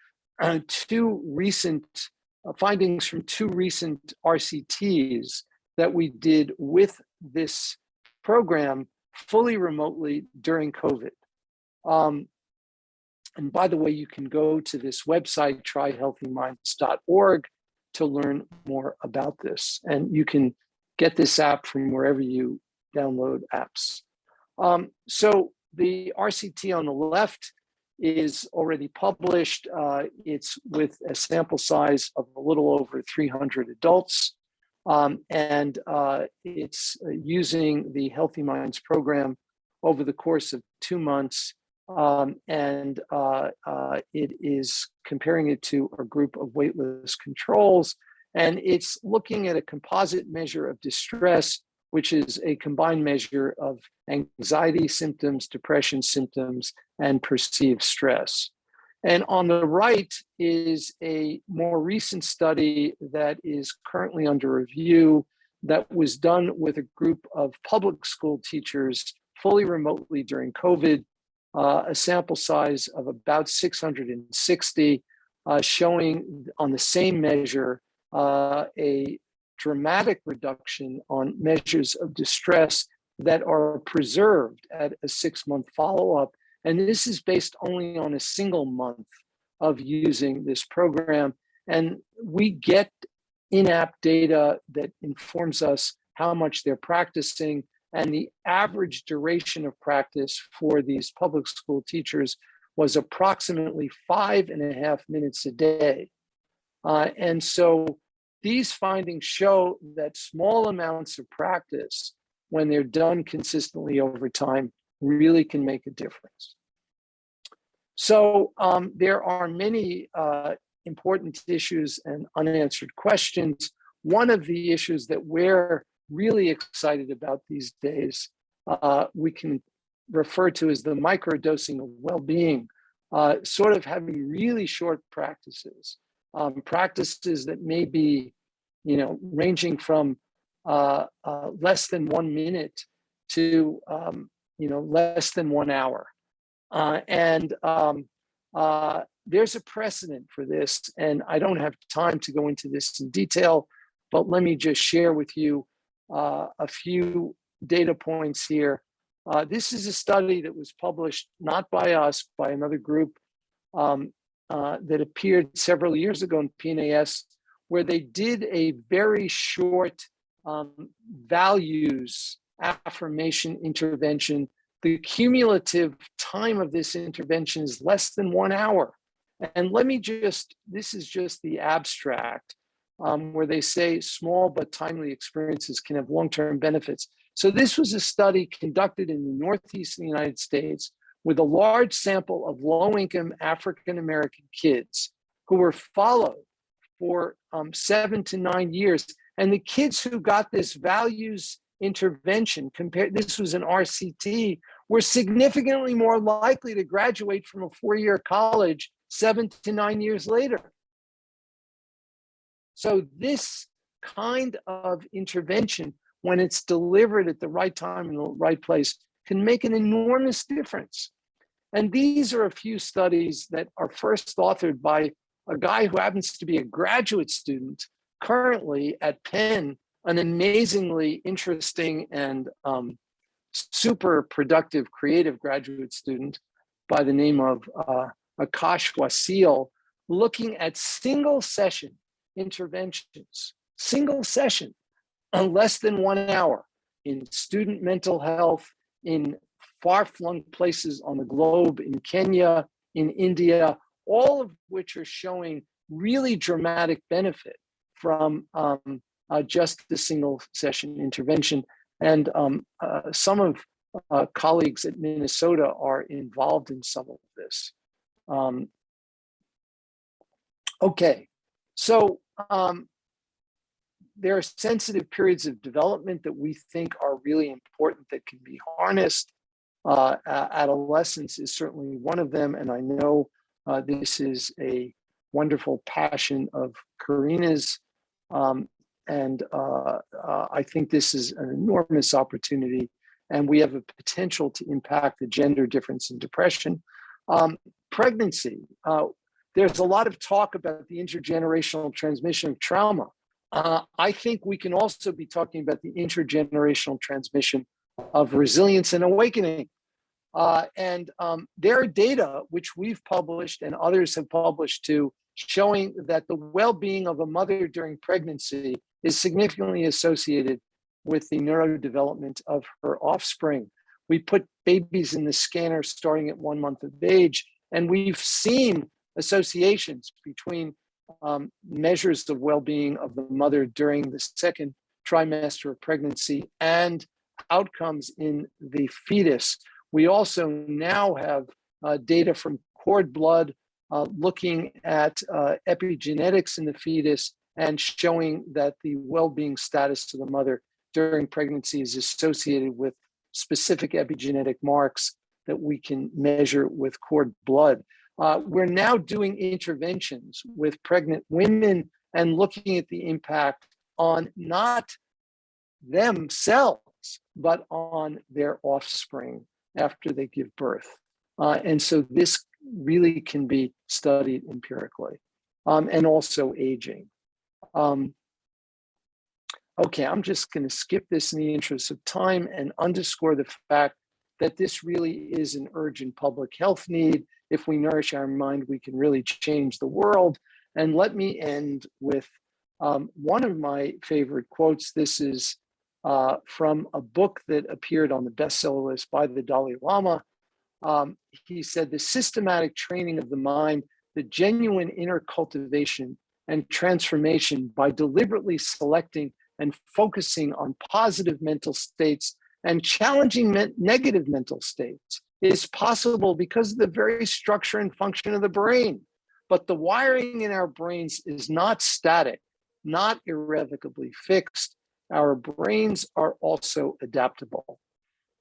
2 recent findings from 2 recent RCTs that we did with this program fully remotely during COVID. And by the way, you can go to this website, tryhealthyminds.org, to learn more about this. And you can get this app from wherever you download apps. So the RCT on the left is already published. It's with a sample size of a little over 300 adults. And it's using the Healthy Minds program over the course of 2 months. And it is comparing it to a group of waitlist controls. And it's looking at a composite measure of distress, which is a combined measure of anxiety symptoms, depression symptoms, and perceived stress. And on the right is a more recent study that is currently under review that was done with a group of public school teachers fully remotely during COVID, a sample size of about 660, showing on the same measure a dramatic reduction on measures of distress that are preserved at a 6-month follow-up. And this is based only on a single month of using this program. And we get in-app data that informs us how much they're practicing, and the average duration of practice for these public school teachers was approximately 5.5 minutes a day. And so these findings show that small amounts of practice, when they're done consistently over time, really can make a difference. So there are many important issues and unanswered questions. One of the issues that we're really excited about these days, we can refer to as the microdosing of well-being, sort of having really short practices, practices that may be, ranging from less than 1 minute to, less than 1 hour. And there's a precedent for this, and I don't have time to go into this in detail, but let me just share with you a few data points here. This is a study that was published not by us, by another group that appeared several years ago in PNAS, where they did a very short values affirmation intervention. The cumulative time of this intervention is less than 1 hour. And let me just, this is just the abstract, where they say small but timely experiences can have long-term benefits. So this was a study conducted in the Northeast of the United States with a large sample of low-income African-American kids who were followed for 7 to 9 years. And the kids who got this values intervention, this was an RCT, were significantly more likely to graduate from a 4-year college 7 to 9 years later. So this kind of intervention, when it's delivered at the right time in the right place, can make an enormous difference. And these are a few studies that are first authored by a guy who happens to be a graduate student currently at Penn, an amazingly interesting and super productive creative graduate student by the name of Akash Wasil, looking at single session interventions, single session, less than 1 hour in student mental health, in far-flung places on the globe, in Kenya, in India, all of which are showing really dramatic benefit from just the single session intervention. And some of colleagues at Minnesota are involved in some of this. Okay, so there are sensitive periods of development that we think are really important that can be harnessed. Adolescence is certainly one of them, and I know this is a wonderful passion of Karina's, and I think this is an enormous opportunity, and we have a potential to impact the gender difference in depression. Pregnancy, there's a lot of talk about the intergenerational transmission of trauma. I think we can also be talking about the intergenerational transmission of resilience and awakening. There are data which we've published and others have published too, showing that the well-being of a mother during pregnancy is significantly associated with the neurodevelopment of her offspring. We put babies in the scanner starting at 1 month of age, and we've seen associations between measures of well-being of the mother during the second trimester of pregnancy and outcomes in the fetus. We also now have data from cord blood looking at epigenetics in the fetus and showing that the well-being status of the mother during pregnancy is associated with specific epigenetic marks that we can measure with cord blood. We're now doing interventions with pregnant women and looking at the impact on not themselves, but on their offspring after they give birth. And so this really can be studied empirically, and also aging. Okay, I'm just going to skip this in the interest of time and underscore the fact that this really is an urgent public health need. If we nourish our mind, we can really change the world. And let me end with one of my favorite quotes. This is from a book that appeared on the bestseller list by the Dalai Lama. He said, the systematic training of the mind, the genuine inner cultivation and transformation by deliberately selecting and focusing on positive mental states and challenging negative mental states is possible because of the very structure and function of the brain. But the wiring in our brains is not static, not irrevocably fixed. Our brains are also adaptable.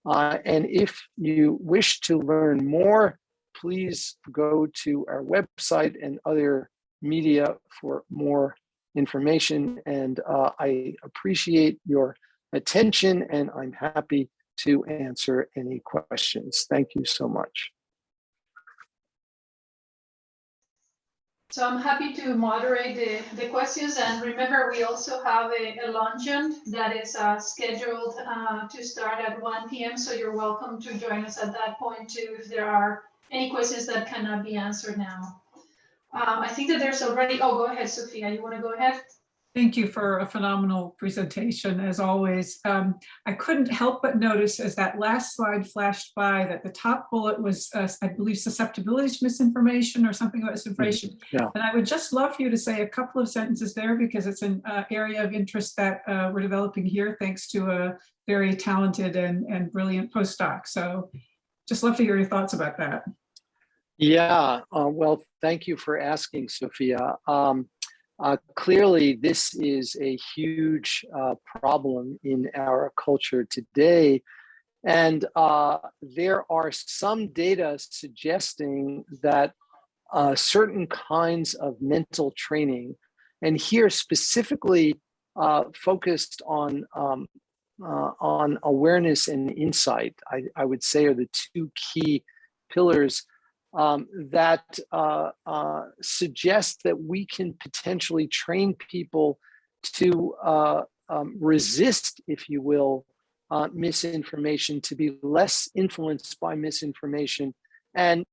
And if you wish to learn more, please go to our website and other media for more information. And I appreciate your attention, and I'm happy to answer any questions. Thank you so much. So I'm happy to moderate the questions. And remember, we also have a luncheon that is scheduled to start at 1 p.m. So you're welcome to join us at that point too, if there are any questions that cannot be answered now. I think that there's already, oh, go ahead, Sophia, you want to go ahead? Thank you for a phenomenal presentation, as always. I couldn't help but notice as that last slide flashed by that the top bullet was, I believe, susceptibility to misinformation or something about misinformation. Yeah. And I would just love for you to say a couple of sentences there, because it's an area of interest that we're developing here, thanks to a very talented and brilliant postdoc. So just love to hear your thoughts about that. Yeah, well, thank you for asking, Sophia. Clearly, this is a huge problem in our culture today. And there are some data suggesting that certain kinds of mental training, and here specifically focused on awareness and insight, I would say are the two key pillars that suggest that we can potentially train people to resist, if you will, misinformation, to be less influenced by misinformation. And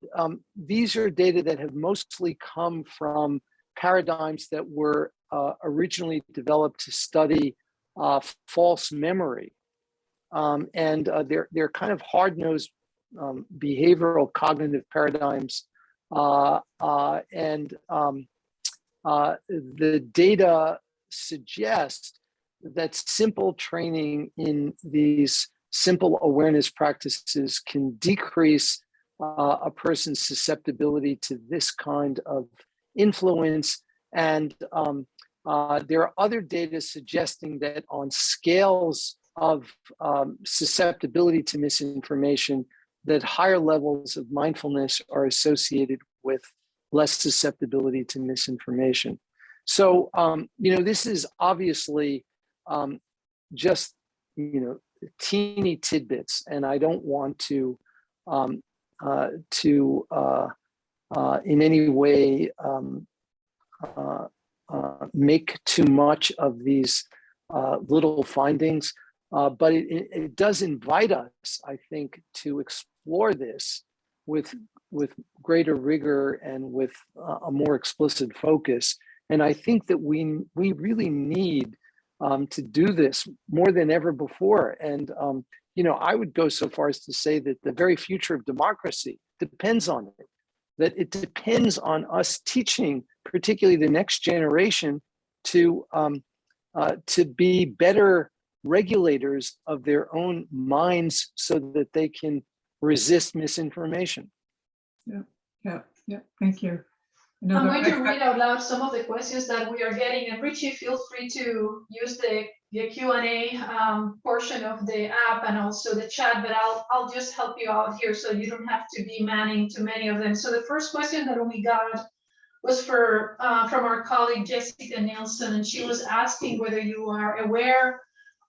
these are data that have mostly come from paradigms that were originally developed to study false memory. And they're kind of hard-nosed behavioral cognitive paradigms, and the data suggest that simple training in these simple awareness practices can decrease a person's susceptibility to this kind of influence. And there are other data suggesting that on scales of susceptibility to misinformation, that higher levels of mindfulness are associated with less susceptibility to misinformation. So, this is obviously just, teeny tidbits, and I don't want to in any way make too much of these little findings. But it does invite us, I think, to explore this with greater rigor and with a more explicit focus. And I think that we really need to do this more than ever before. And I would go so far as to say that the very future of democracy depends on it. That it depends on us teaching, particularly the next generation, to be better regulators of their own minds so that they can resist misinformation. Yeah. Thank you. I'm going to read out loud some of the questions that we are getting, and Richie, feel free to use the Q&A portion of the app and also the chat, but I'll just help you out here so you don't have to be manning too many of them. So the first question that we got was from our colleague Jessica Nielsen, and she was asking whether you are aware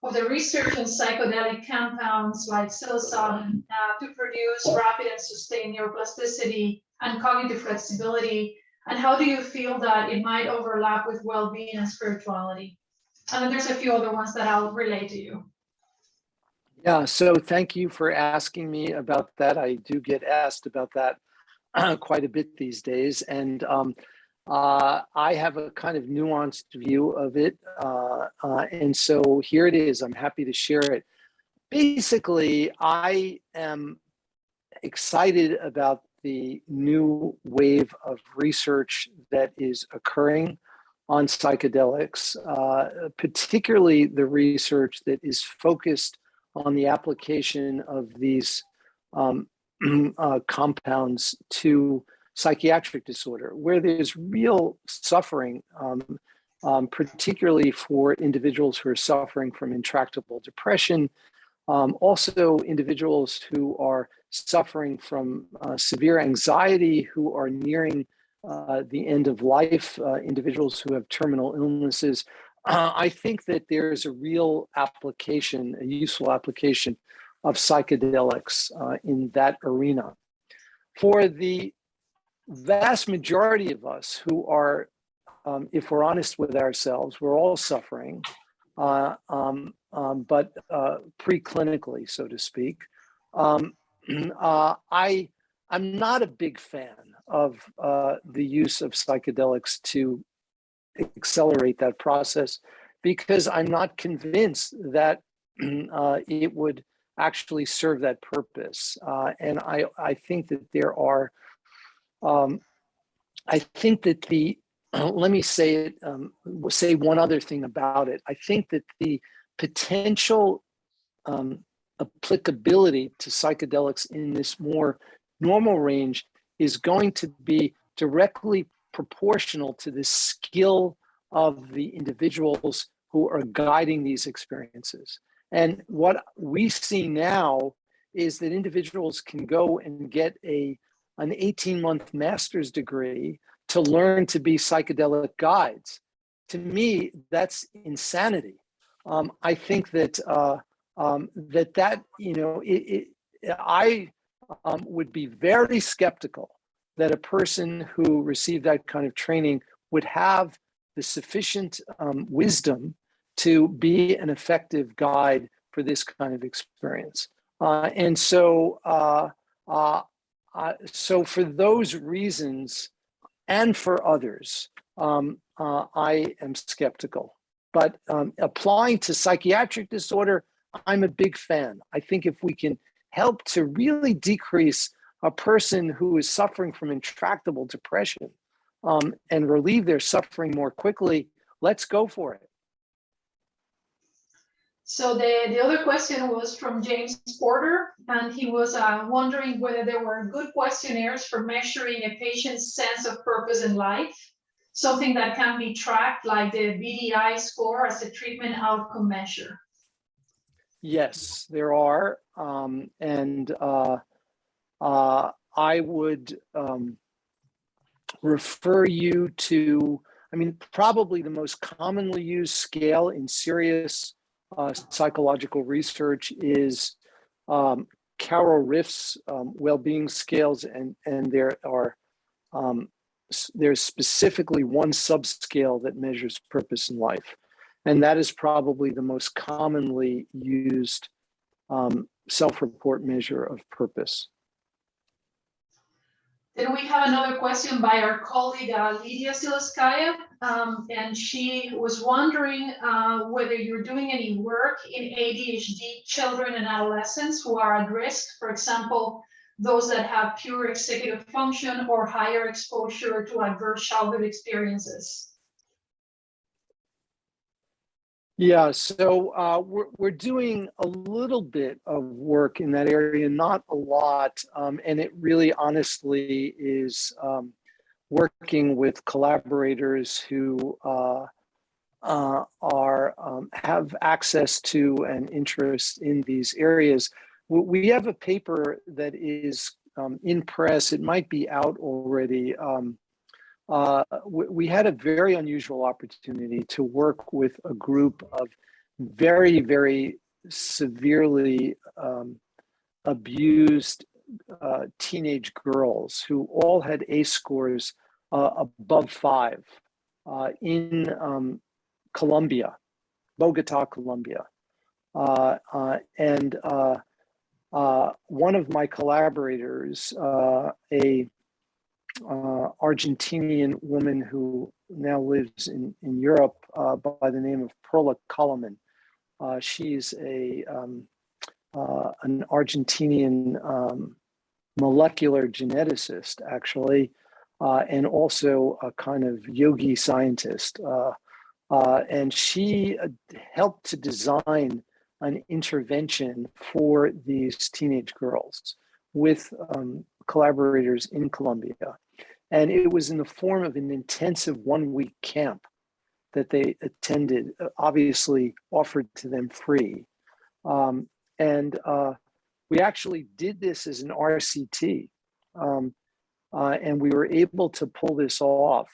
of the research on psychedelic compounds like psilocybin to produce rapid and sustained neuroplasticity and cognitive flexibility, and how do you feel that it might overlap with well-being and spirituality? And then there's a few other ones that I'll relay to you. Yeah, so thank you for asking me about that. I do get asked about that quite a bit these days, and I have a kind of nuanced view of it, and so here it is. I'm happy to share it. Basically, I am excited about the new wave of research that is occurring on psychedelics, particularly the research that is focused on the application of these compounds to psychiatric disorder, where there's real suffering, particularly for individuals who are suffering from intractable depression, also individuals who are suffering from severe anxiety, who are nearing the end of life, individuals who have terminal illnesses. I think that there's a real application, a useful application of psychedelics in that arena. For the vast majority of us who are, if we're honest with ourselves, we're all suffering, but preclinically, so to speak. I'm not a big fan of the use of psychedelics to accelerate that process, because I'm not convinced that it would actually serve that purpose. And I think that there are, I think that the, let me say it, say one other thing about it. I think that the potential applicability to psychedelics in this more normal range is going to be directly proportional to the skill of the individuals who are guiding these experiences. And what we see now is that individuals can go and get an 18-month master's degree to learn to be psychedelic guides. To me, that's insanity. I think that I would be very skeptical that a person who received that kind of training would have the sufficient wisdom to be an effective guide for this kind of experience. So for those reasons and for others, I am skeptical. But applying to psychiatric disorder, I'm a big fan. I think if we can help to really decrease a person who is suffering from intractable depression and relieve their suffering more quickly, let's go for it. So the other question was from James Porter, and he was wondering whether there were good questionnaires for measuring a patient's sense of purpose in life, something that can be tracked like the BDI score as a treatment outcome measure. Yes, there are. I would refer you to, probably the most commonly used scale in serious psychological research is Carol Riff's well-being scales, and there are there's specifically one subscale that measures purpose in life, and that is probably the most commonly used self-report measure of purpose. Then we have another question by our colleague Lydia Silaskaya, and she was wondering whether you're doing any work in ADHD children and adolescents who are at risk, for example, those that have pure executive function or higher exposure to adverse childhood experiences. Yeah, so we're doing a little bit of work in that area, not a lot, and it really honestly is working with collaborators who have access to and interest in these areas. We have a paper that is in press. It might be out already. We had a very unusual opportunity to work with a group of very, very severely abused teenage girls who all had ACE scores above 5 in Colombia, Bogota, Colombia. One of my collaborators, a Argentinian woman who now lives in Europe by the name of Perla Koloman. She's an Argentinian molecular geneticist, actually, and also a kind of yogi scientist. And she helped to design an intervention for these teenage girls with collaborators in Colombia. And it was in the form of an intensive 1-week camp that they attended, obviously offered to them free. We actually did this as an RCT. And we were able to pull this off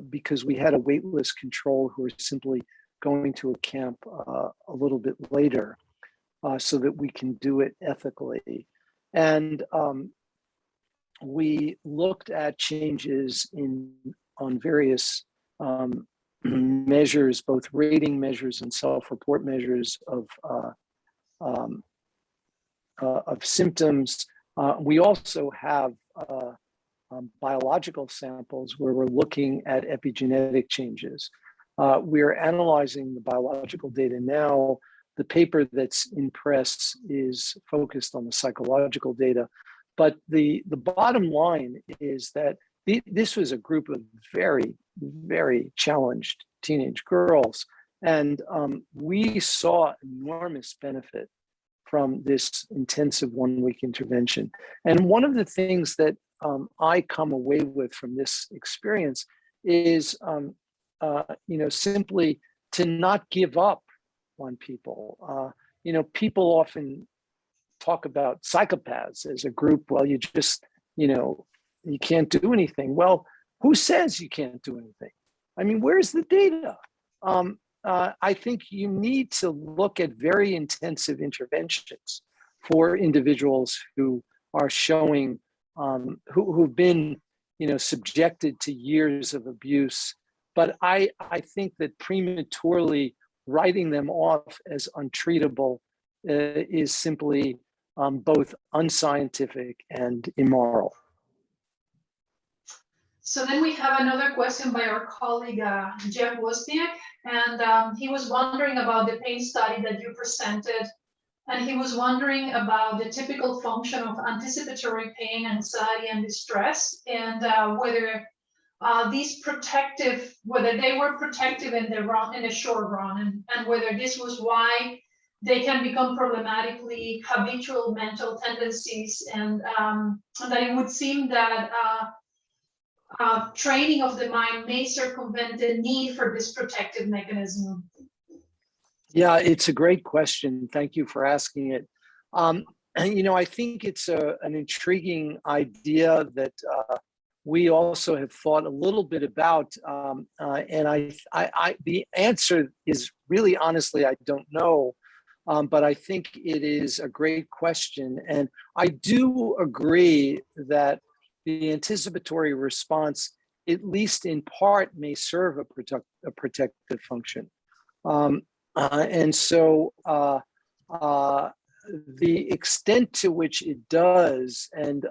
because we had a waitlist control who were simply going to a camp a little bit later so that we can do it ethically. And we looked at changes on various measures, both rating measures and self-report measures of symptoms. We also have biological samples where we're looking at epigenetic changes. We're analyzing the biological data now. The paper that's in press is focused on the psychological data. But the bottom line is that this was a group of very, very challenged teenage girls. And we saw enormous benefit from this intensive 1-week intervention. And one of the things that I come away with from this experience is, simply to not give up on people. People often talk about psychopaths as a group. Well, you just, you can't do anything. Well, who says you can't do anything? I mean, where's the data? I think you need to look at very intensive interventions for individuals who are showing, who've been, subjected to years of abuse. But I think that prematurely writing them off as untreatable is simply both unscientific and immoral. So then we have another question by our colleague, Jeff Wozniak, and he was wondering about the pain study that you presented, and he was wondering about the typical function of anticipatory pain, anxiety, and distress, and whether whether they were protective in the short run, and whether this was why they can become problematically habitual mental tendencies, and that it would seem that training of the mind may circumvent the need for this protective mechanism. Yeah, it's a great question. Thank you for asking it. I think it's an intriguing idea that we also have thought a little bit about, and the answer is really, honestly, I don't know, but I think it is a great question. And I do agree that the anticipatory response, at least in part, may serve a protective function. And so the extent to which it does, and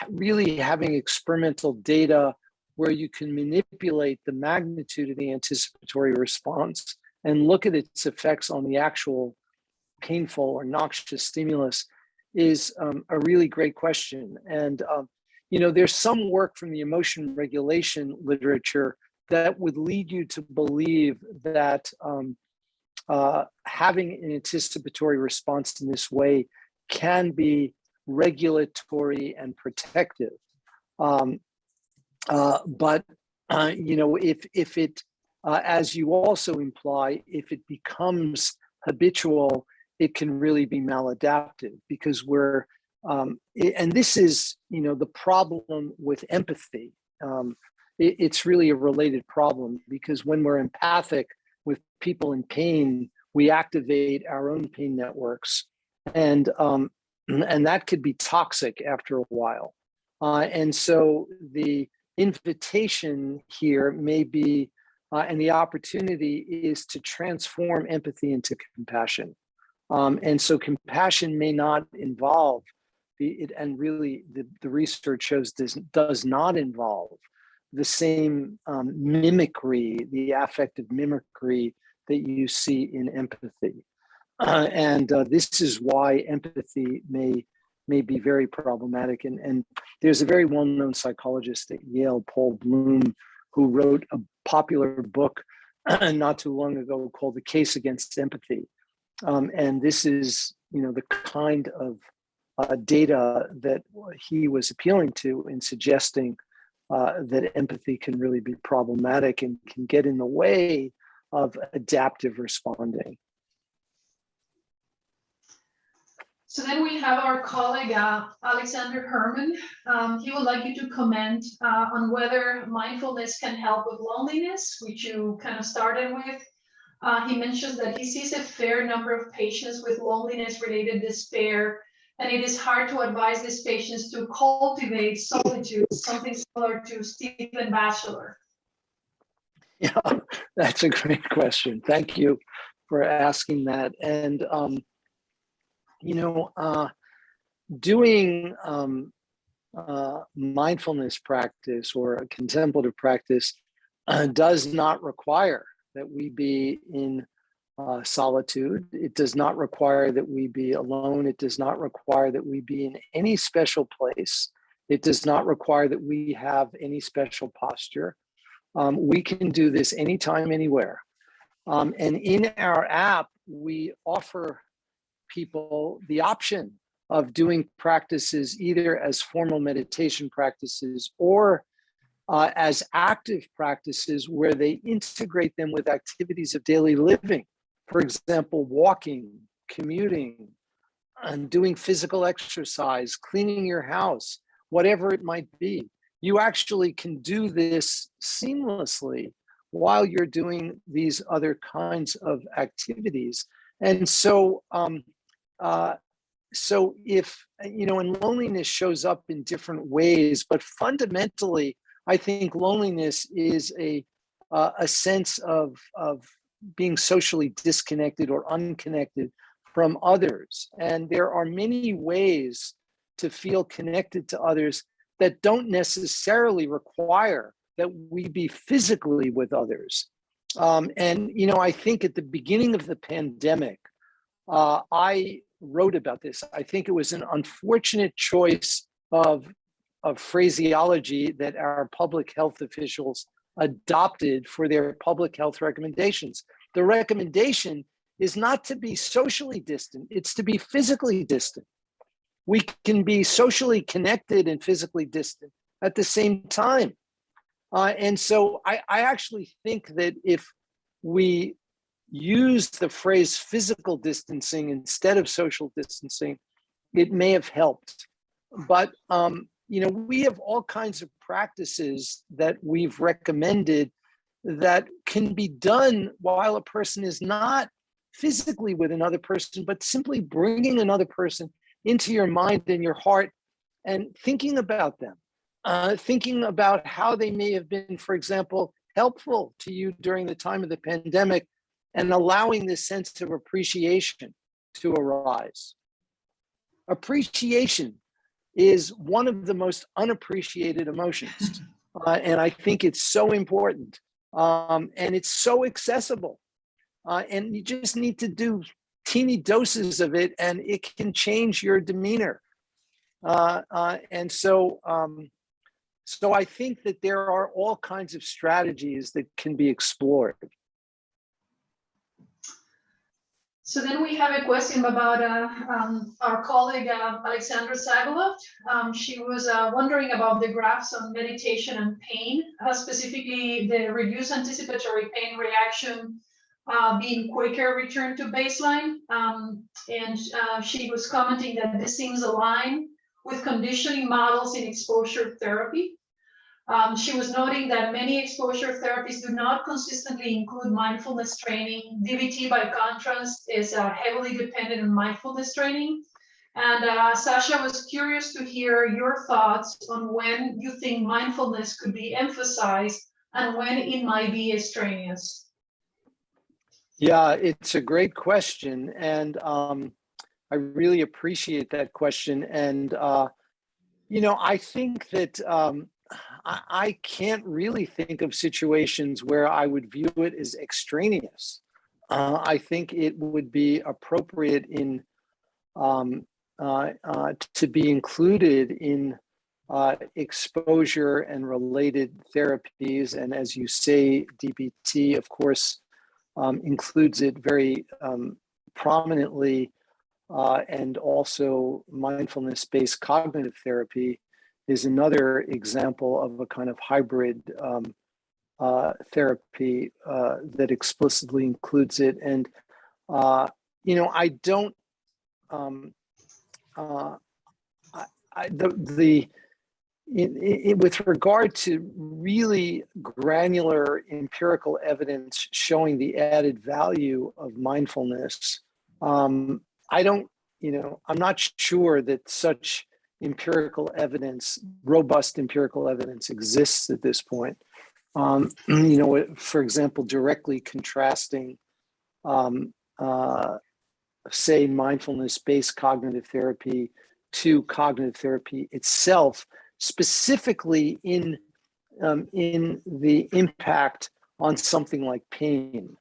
really having experimental data where you can manipulate the magnitude of the anticipatory response and look at its effects on the actual painful or noxious stimulus is a really great question. And, there's some work from the emotion regulation literature that would lead you to believe that having an anticipatory response in this way can be regulatory and protective. But if it, as you also imply, if it becomes habitual, it can really be maladaptive, because and this is, the problem with empathy. It's really a related problem, because when we're empathic with people in pain, we activate our own pain networks, and that could be toxic after a while. And so the invitation here may be, and the opportunity is to transform empathy into compassion. And so compassion may not involve and really the research shows this does not involve the same mimicry, the affective mimicry that you see in empathy. And this is why empathy may be very problematic. And there's a very well-known psychologist at Yale, Paul Bloom, who wrote a popular book not too long ago called The Case Against Empathy. And this is, the kind of data that he was appealing to in suggesting that empathy can really be problematic and can get in the way of adaptive responding. So then we have our colleague, Alexander Herman. He would like you to comment on whether mindfulness can help with loneliness, which you kind of started with. He mentions that he sees a fair number of patients with loneliness-related despair and it is hard to advise these patients to cultivate solitude, something similar to Stephen Batchelor. Yeah, that's a great question. Thank you for asking that. And, doing mindfulness practice or a contemplative practice does not require that we be in solitude. It does not require that we be alone. It does not require that we be in any special place. It does not require that we have any special posture. We can do this anytime, anywhere. And in our app, we offer people the option of doing practices either as formal meditation practices or as active practices where they integrate them with activities of daily living. For example, walking, commuting, and doing physical exercise, cleaning your house, whatever it might be. You actually can do this seamlessly while you're doing these other kinds of activities. And so, if, and loneliness shows up in different ways, but fundamentally, I think loneliness is a sense of being socially disconnected or unconnected from others. And there are many ways to feel connected to others that don't necessarily require that we be physically with others. I think at the beginning of the pandemic, I wrote about this. I think it was an unfortunate choice of phraseology that our public health officials adopted for their public health recommendations. The recommendation is not to be socially distant, it's to be physically distant. We can be socially connected and physically distant at the same time. And so I actually think that if we use the phrase physical distancing instead of social distancing, it may have helped. But we have all kinds of practices that we've recommended that can be done while a person is not physically with another person, but simply bringing another person into your mind and your heart and thinking about them, thinking about how they may have been, for example, helpful to you during the time of the pandemic, and allowing this sense of appreciation to arise. Appreciation is one of the most unappreciated emotions. And I think it's so important. And it's so accessible. And you just need to do teeny doses of it and it can change your demeanor. So I think that there are all kinds of strategies that can be explored. So then we have a question about our colleague, Alexandra Sagalov. She was wondering about the graphs on meditation and pain, specifically the reduced anticipatory pain reaction being quicker return to baseline. She was commenting that this seems aligned with conditioning models in exposure therapy. She was noting that many exposure therapies do not consistently include mindfulness training. DBT, by contrast, is heavily dependent on mindfulness training. And Sasha was curious to hear your thoughts on when you think mindfulness could be emphasized and when it might be extraneous. Yeah, it's a great question. And I really appreciate that question. And, I think that I can't really think of situations where I would view it as extraneous. I think it would be appropriate in to be included in exposure and related therapies. And as you say, DBT, of course, includes it very prominently, and also mindfulness-based cognitive therapy is another example of a kind of hybrid therapy that explicitly includes it. And I don't. With regard to really granular empirical evidence showing the added value of mindfulness, I don't I'm not sure that such empirical evidence, robust empirical evidence, exists at this point. For example, directly contrasting, say, mindfulness-based cognitive therapy to cognitive therapy itself, specifically in the impact on something like pain.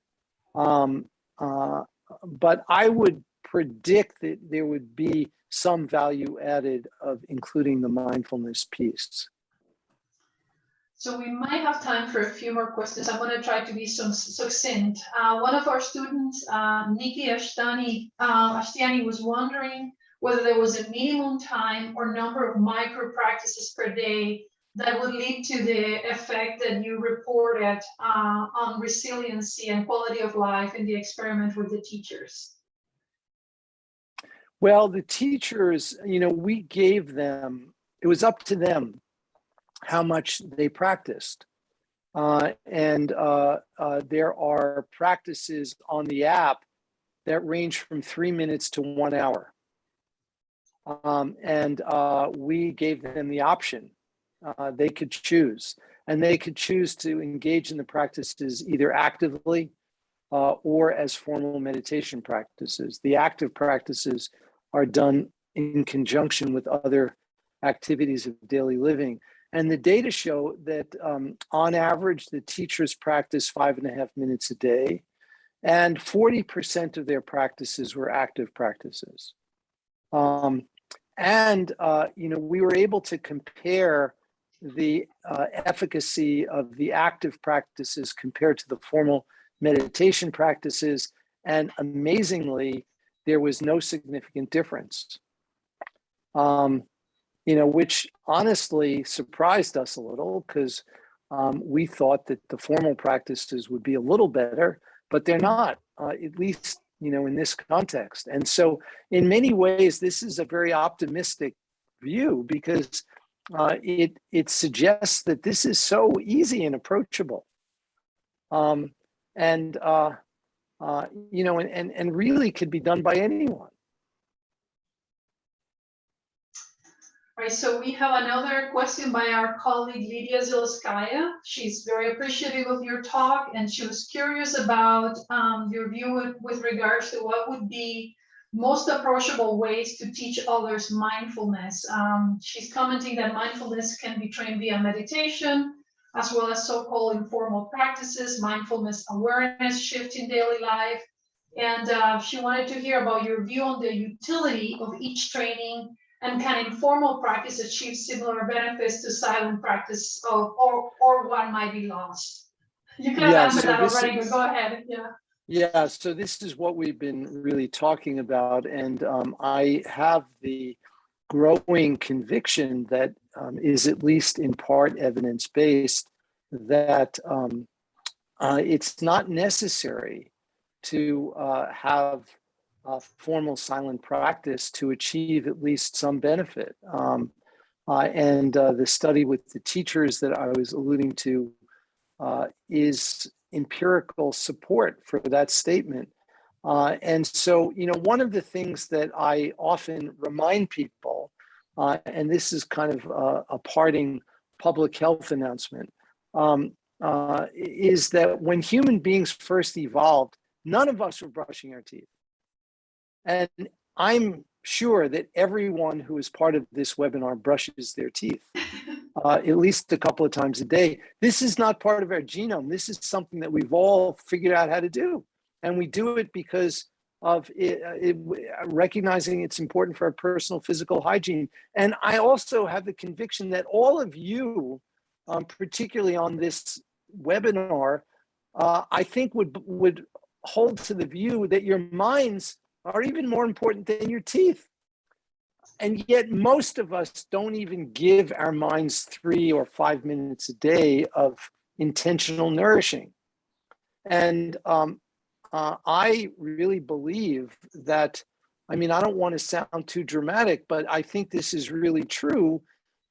But I would predict that there would be some value added of including the mindfulness piece. So we might have time for a few more questions. I'm going to try to be succinct. One of our students, Nikki Ashtiani, was wondering whether there was a minimum time or number of micro practices per day that would lead to the effect that you reported on resiliency and quality of life in the experiment with the teachers. Well, the teachers, we gave them, it was up to them how much they practiced. And there are practices on the app that range from 3 minutes to 1 hour. And we gave them the option. They could choose, and they could choose to engage in the practices either actively or as formal meditation practices. The active practices are done in conjunction with other activities of daily living. And the data show that on average, the teachers practice 5.5 minutes a day, and 40% of their practices were active practices. We were able to compare the efficacy of the active practices compared to the formal meditation practices, and amazingly, there was no significant difference. Which honestly surprised us a little, because we thought that the formal practices would be a little better, but they're not, at least, in this context. And so in many ways, this is a very optimistic view, because it suggests that this is so easy and approachable. And really could be done by anyone. Right, so we have another question by our colleague Lydia Zilskaya. She's very appreciative of your talk, and she was curious about your view with regards to what would be most approachable ways to teach others mindfulness. She's commenting that mindfulness can be trained via meditation, as well as so-called informal practices, mindfulness awareness shift in daily life. And she wanted to hear about your view on the utility of each training, and can informal practice achieve similar benefits to silent practice, or what might be lost? You can answer that already, but go ahead. Yeah, so this is what we've been really talking about, and I have the growing conviction that is at least in part evidence-based, that it's not necessary to have formal silent practice to achieve at least some benefit. The study with the teachers that I was alluding to is empirical support for that statement. And so, one of the things that I often remind people, and this is kind of a parting public health announcement, is that when human beings first evolved, none of us were brushing our teeth. And I'm sure that everyone who is part of this webinar brushes their teeth at least a couple of times a day. This is not part of our genome. This is something that we've all figured out how to do. And we do it because of recognizing it's important for our personal physical hygiene. And I also have the conviction that all of you, particularly on this webinar, I think would hold to the view that your minds are even more important than your teeth. And yet most of us don't even give our minds 3 or 5 minutes a day of intentional nourishing. And I really believe that, I don't want to sound too dramatic, but I think this is really true,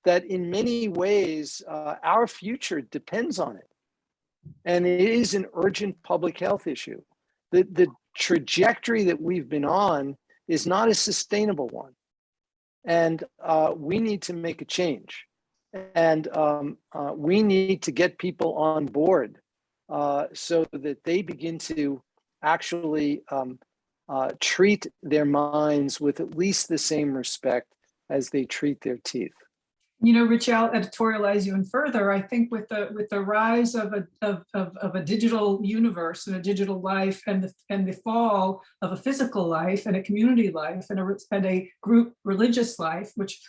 that in many ways, our future depends on it. And it is an urgent public health issue. The trajectory that we've been on is not a sustainable one. And we need to make a change. And we need to get people on board so that they begin to actually treat their minds with at least the same respect as they treat their teeth. You know, Rich, I'll editorialize you even further. I think with the rise of a digital universe and a digital life, and the fall of a physical life and a community life and a group religious life, which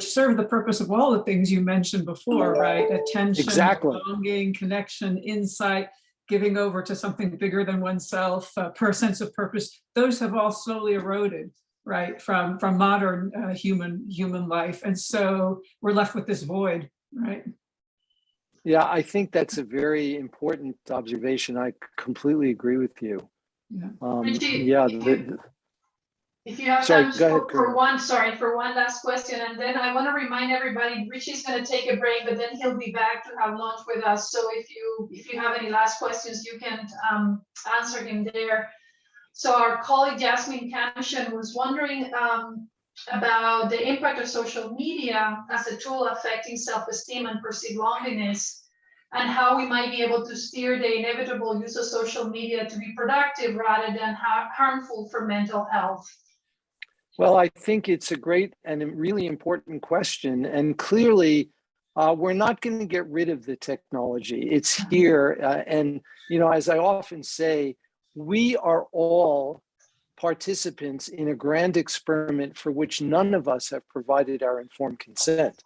serve the purpose of all the things you mentioned before, right? Attention, Exactly. belonging, connection, insight, giving over to something bigger than oneself, per sense of purpose. Those have all slowly eroded, right, from modern human life, and so we're left with this void, right? Yeah, I think that's a very important observation. I completely agree with you. Yeah. Richie, Yeah. if you have Sorry, time go ahead, for one last question, and then I want to remind everybody, Richie's going to take a break, but then he'll be back to have lunch with us. So if you have any last questions, you can answer him there. So our colleague Jasmine Camshan was wondering about the impact of social media as a tool affecting self-esteem and perceived loneliness, and how we might be able to steer the inevitable use of social media to be productive rather than harmful for mental health. Well, I think it's a great and a really important question. And clearly, we're not going to get rid of the technology. It's here. And, you know, as I often say, we are all participants in a grand experiment for which none of us have provided our informed consent.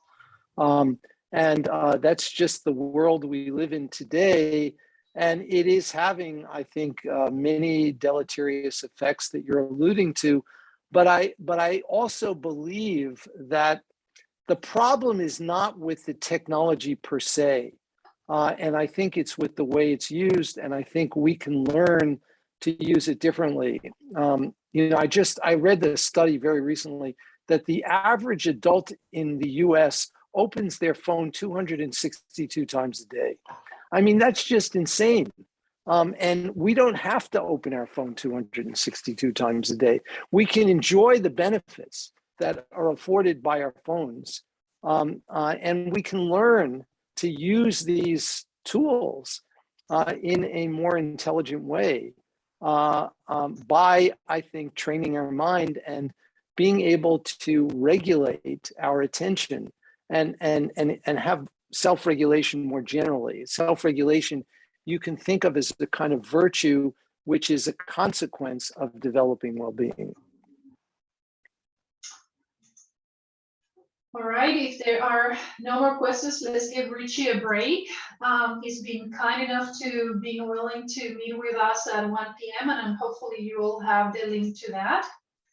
And that's just the world we live in today. And it is having, I think, many deleterious effects that you're alluding to. But I also believe that the problem is not with the technology per se. And I think it's with the way it's used. And I think we can learn to use it differently. You know, I read this study very recently that the average adult in the US opens their phone 262 times a day. I mean, that's just insane. And we don't have to open our phone 262 times a day. We can enjoy the benefits that are afforded by our phones. And we can learn to use these tools in a more intelligent way by, I think, training our mind and being able to regulate our attention and have self-regulation more generally. Self-regulation you can think of as the kind of virtue which is a consequence of developing well-being. All right, if there are no more questions, let's give Richie a break. He's been kind enough to being willing to meet with us at 1 p.m. and hopefully you will have the link to that.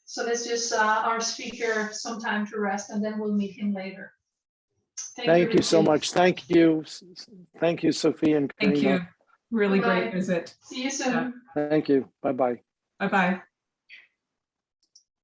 So let's just our speaker some time to rest, and then we'll meet him later. Thank you so much. Thank you. Thank you, Sophia and Karina. Thank you. Really Bye-bye. great visit. See you soon. Thank you. Bye-bye. Bye-bye.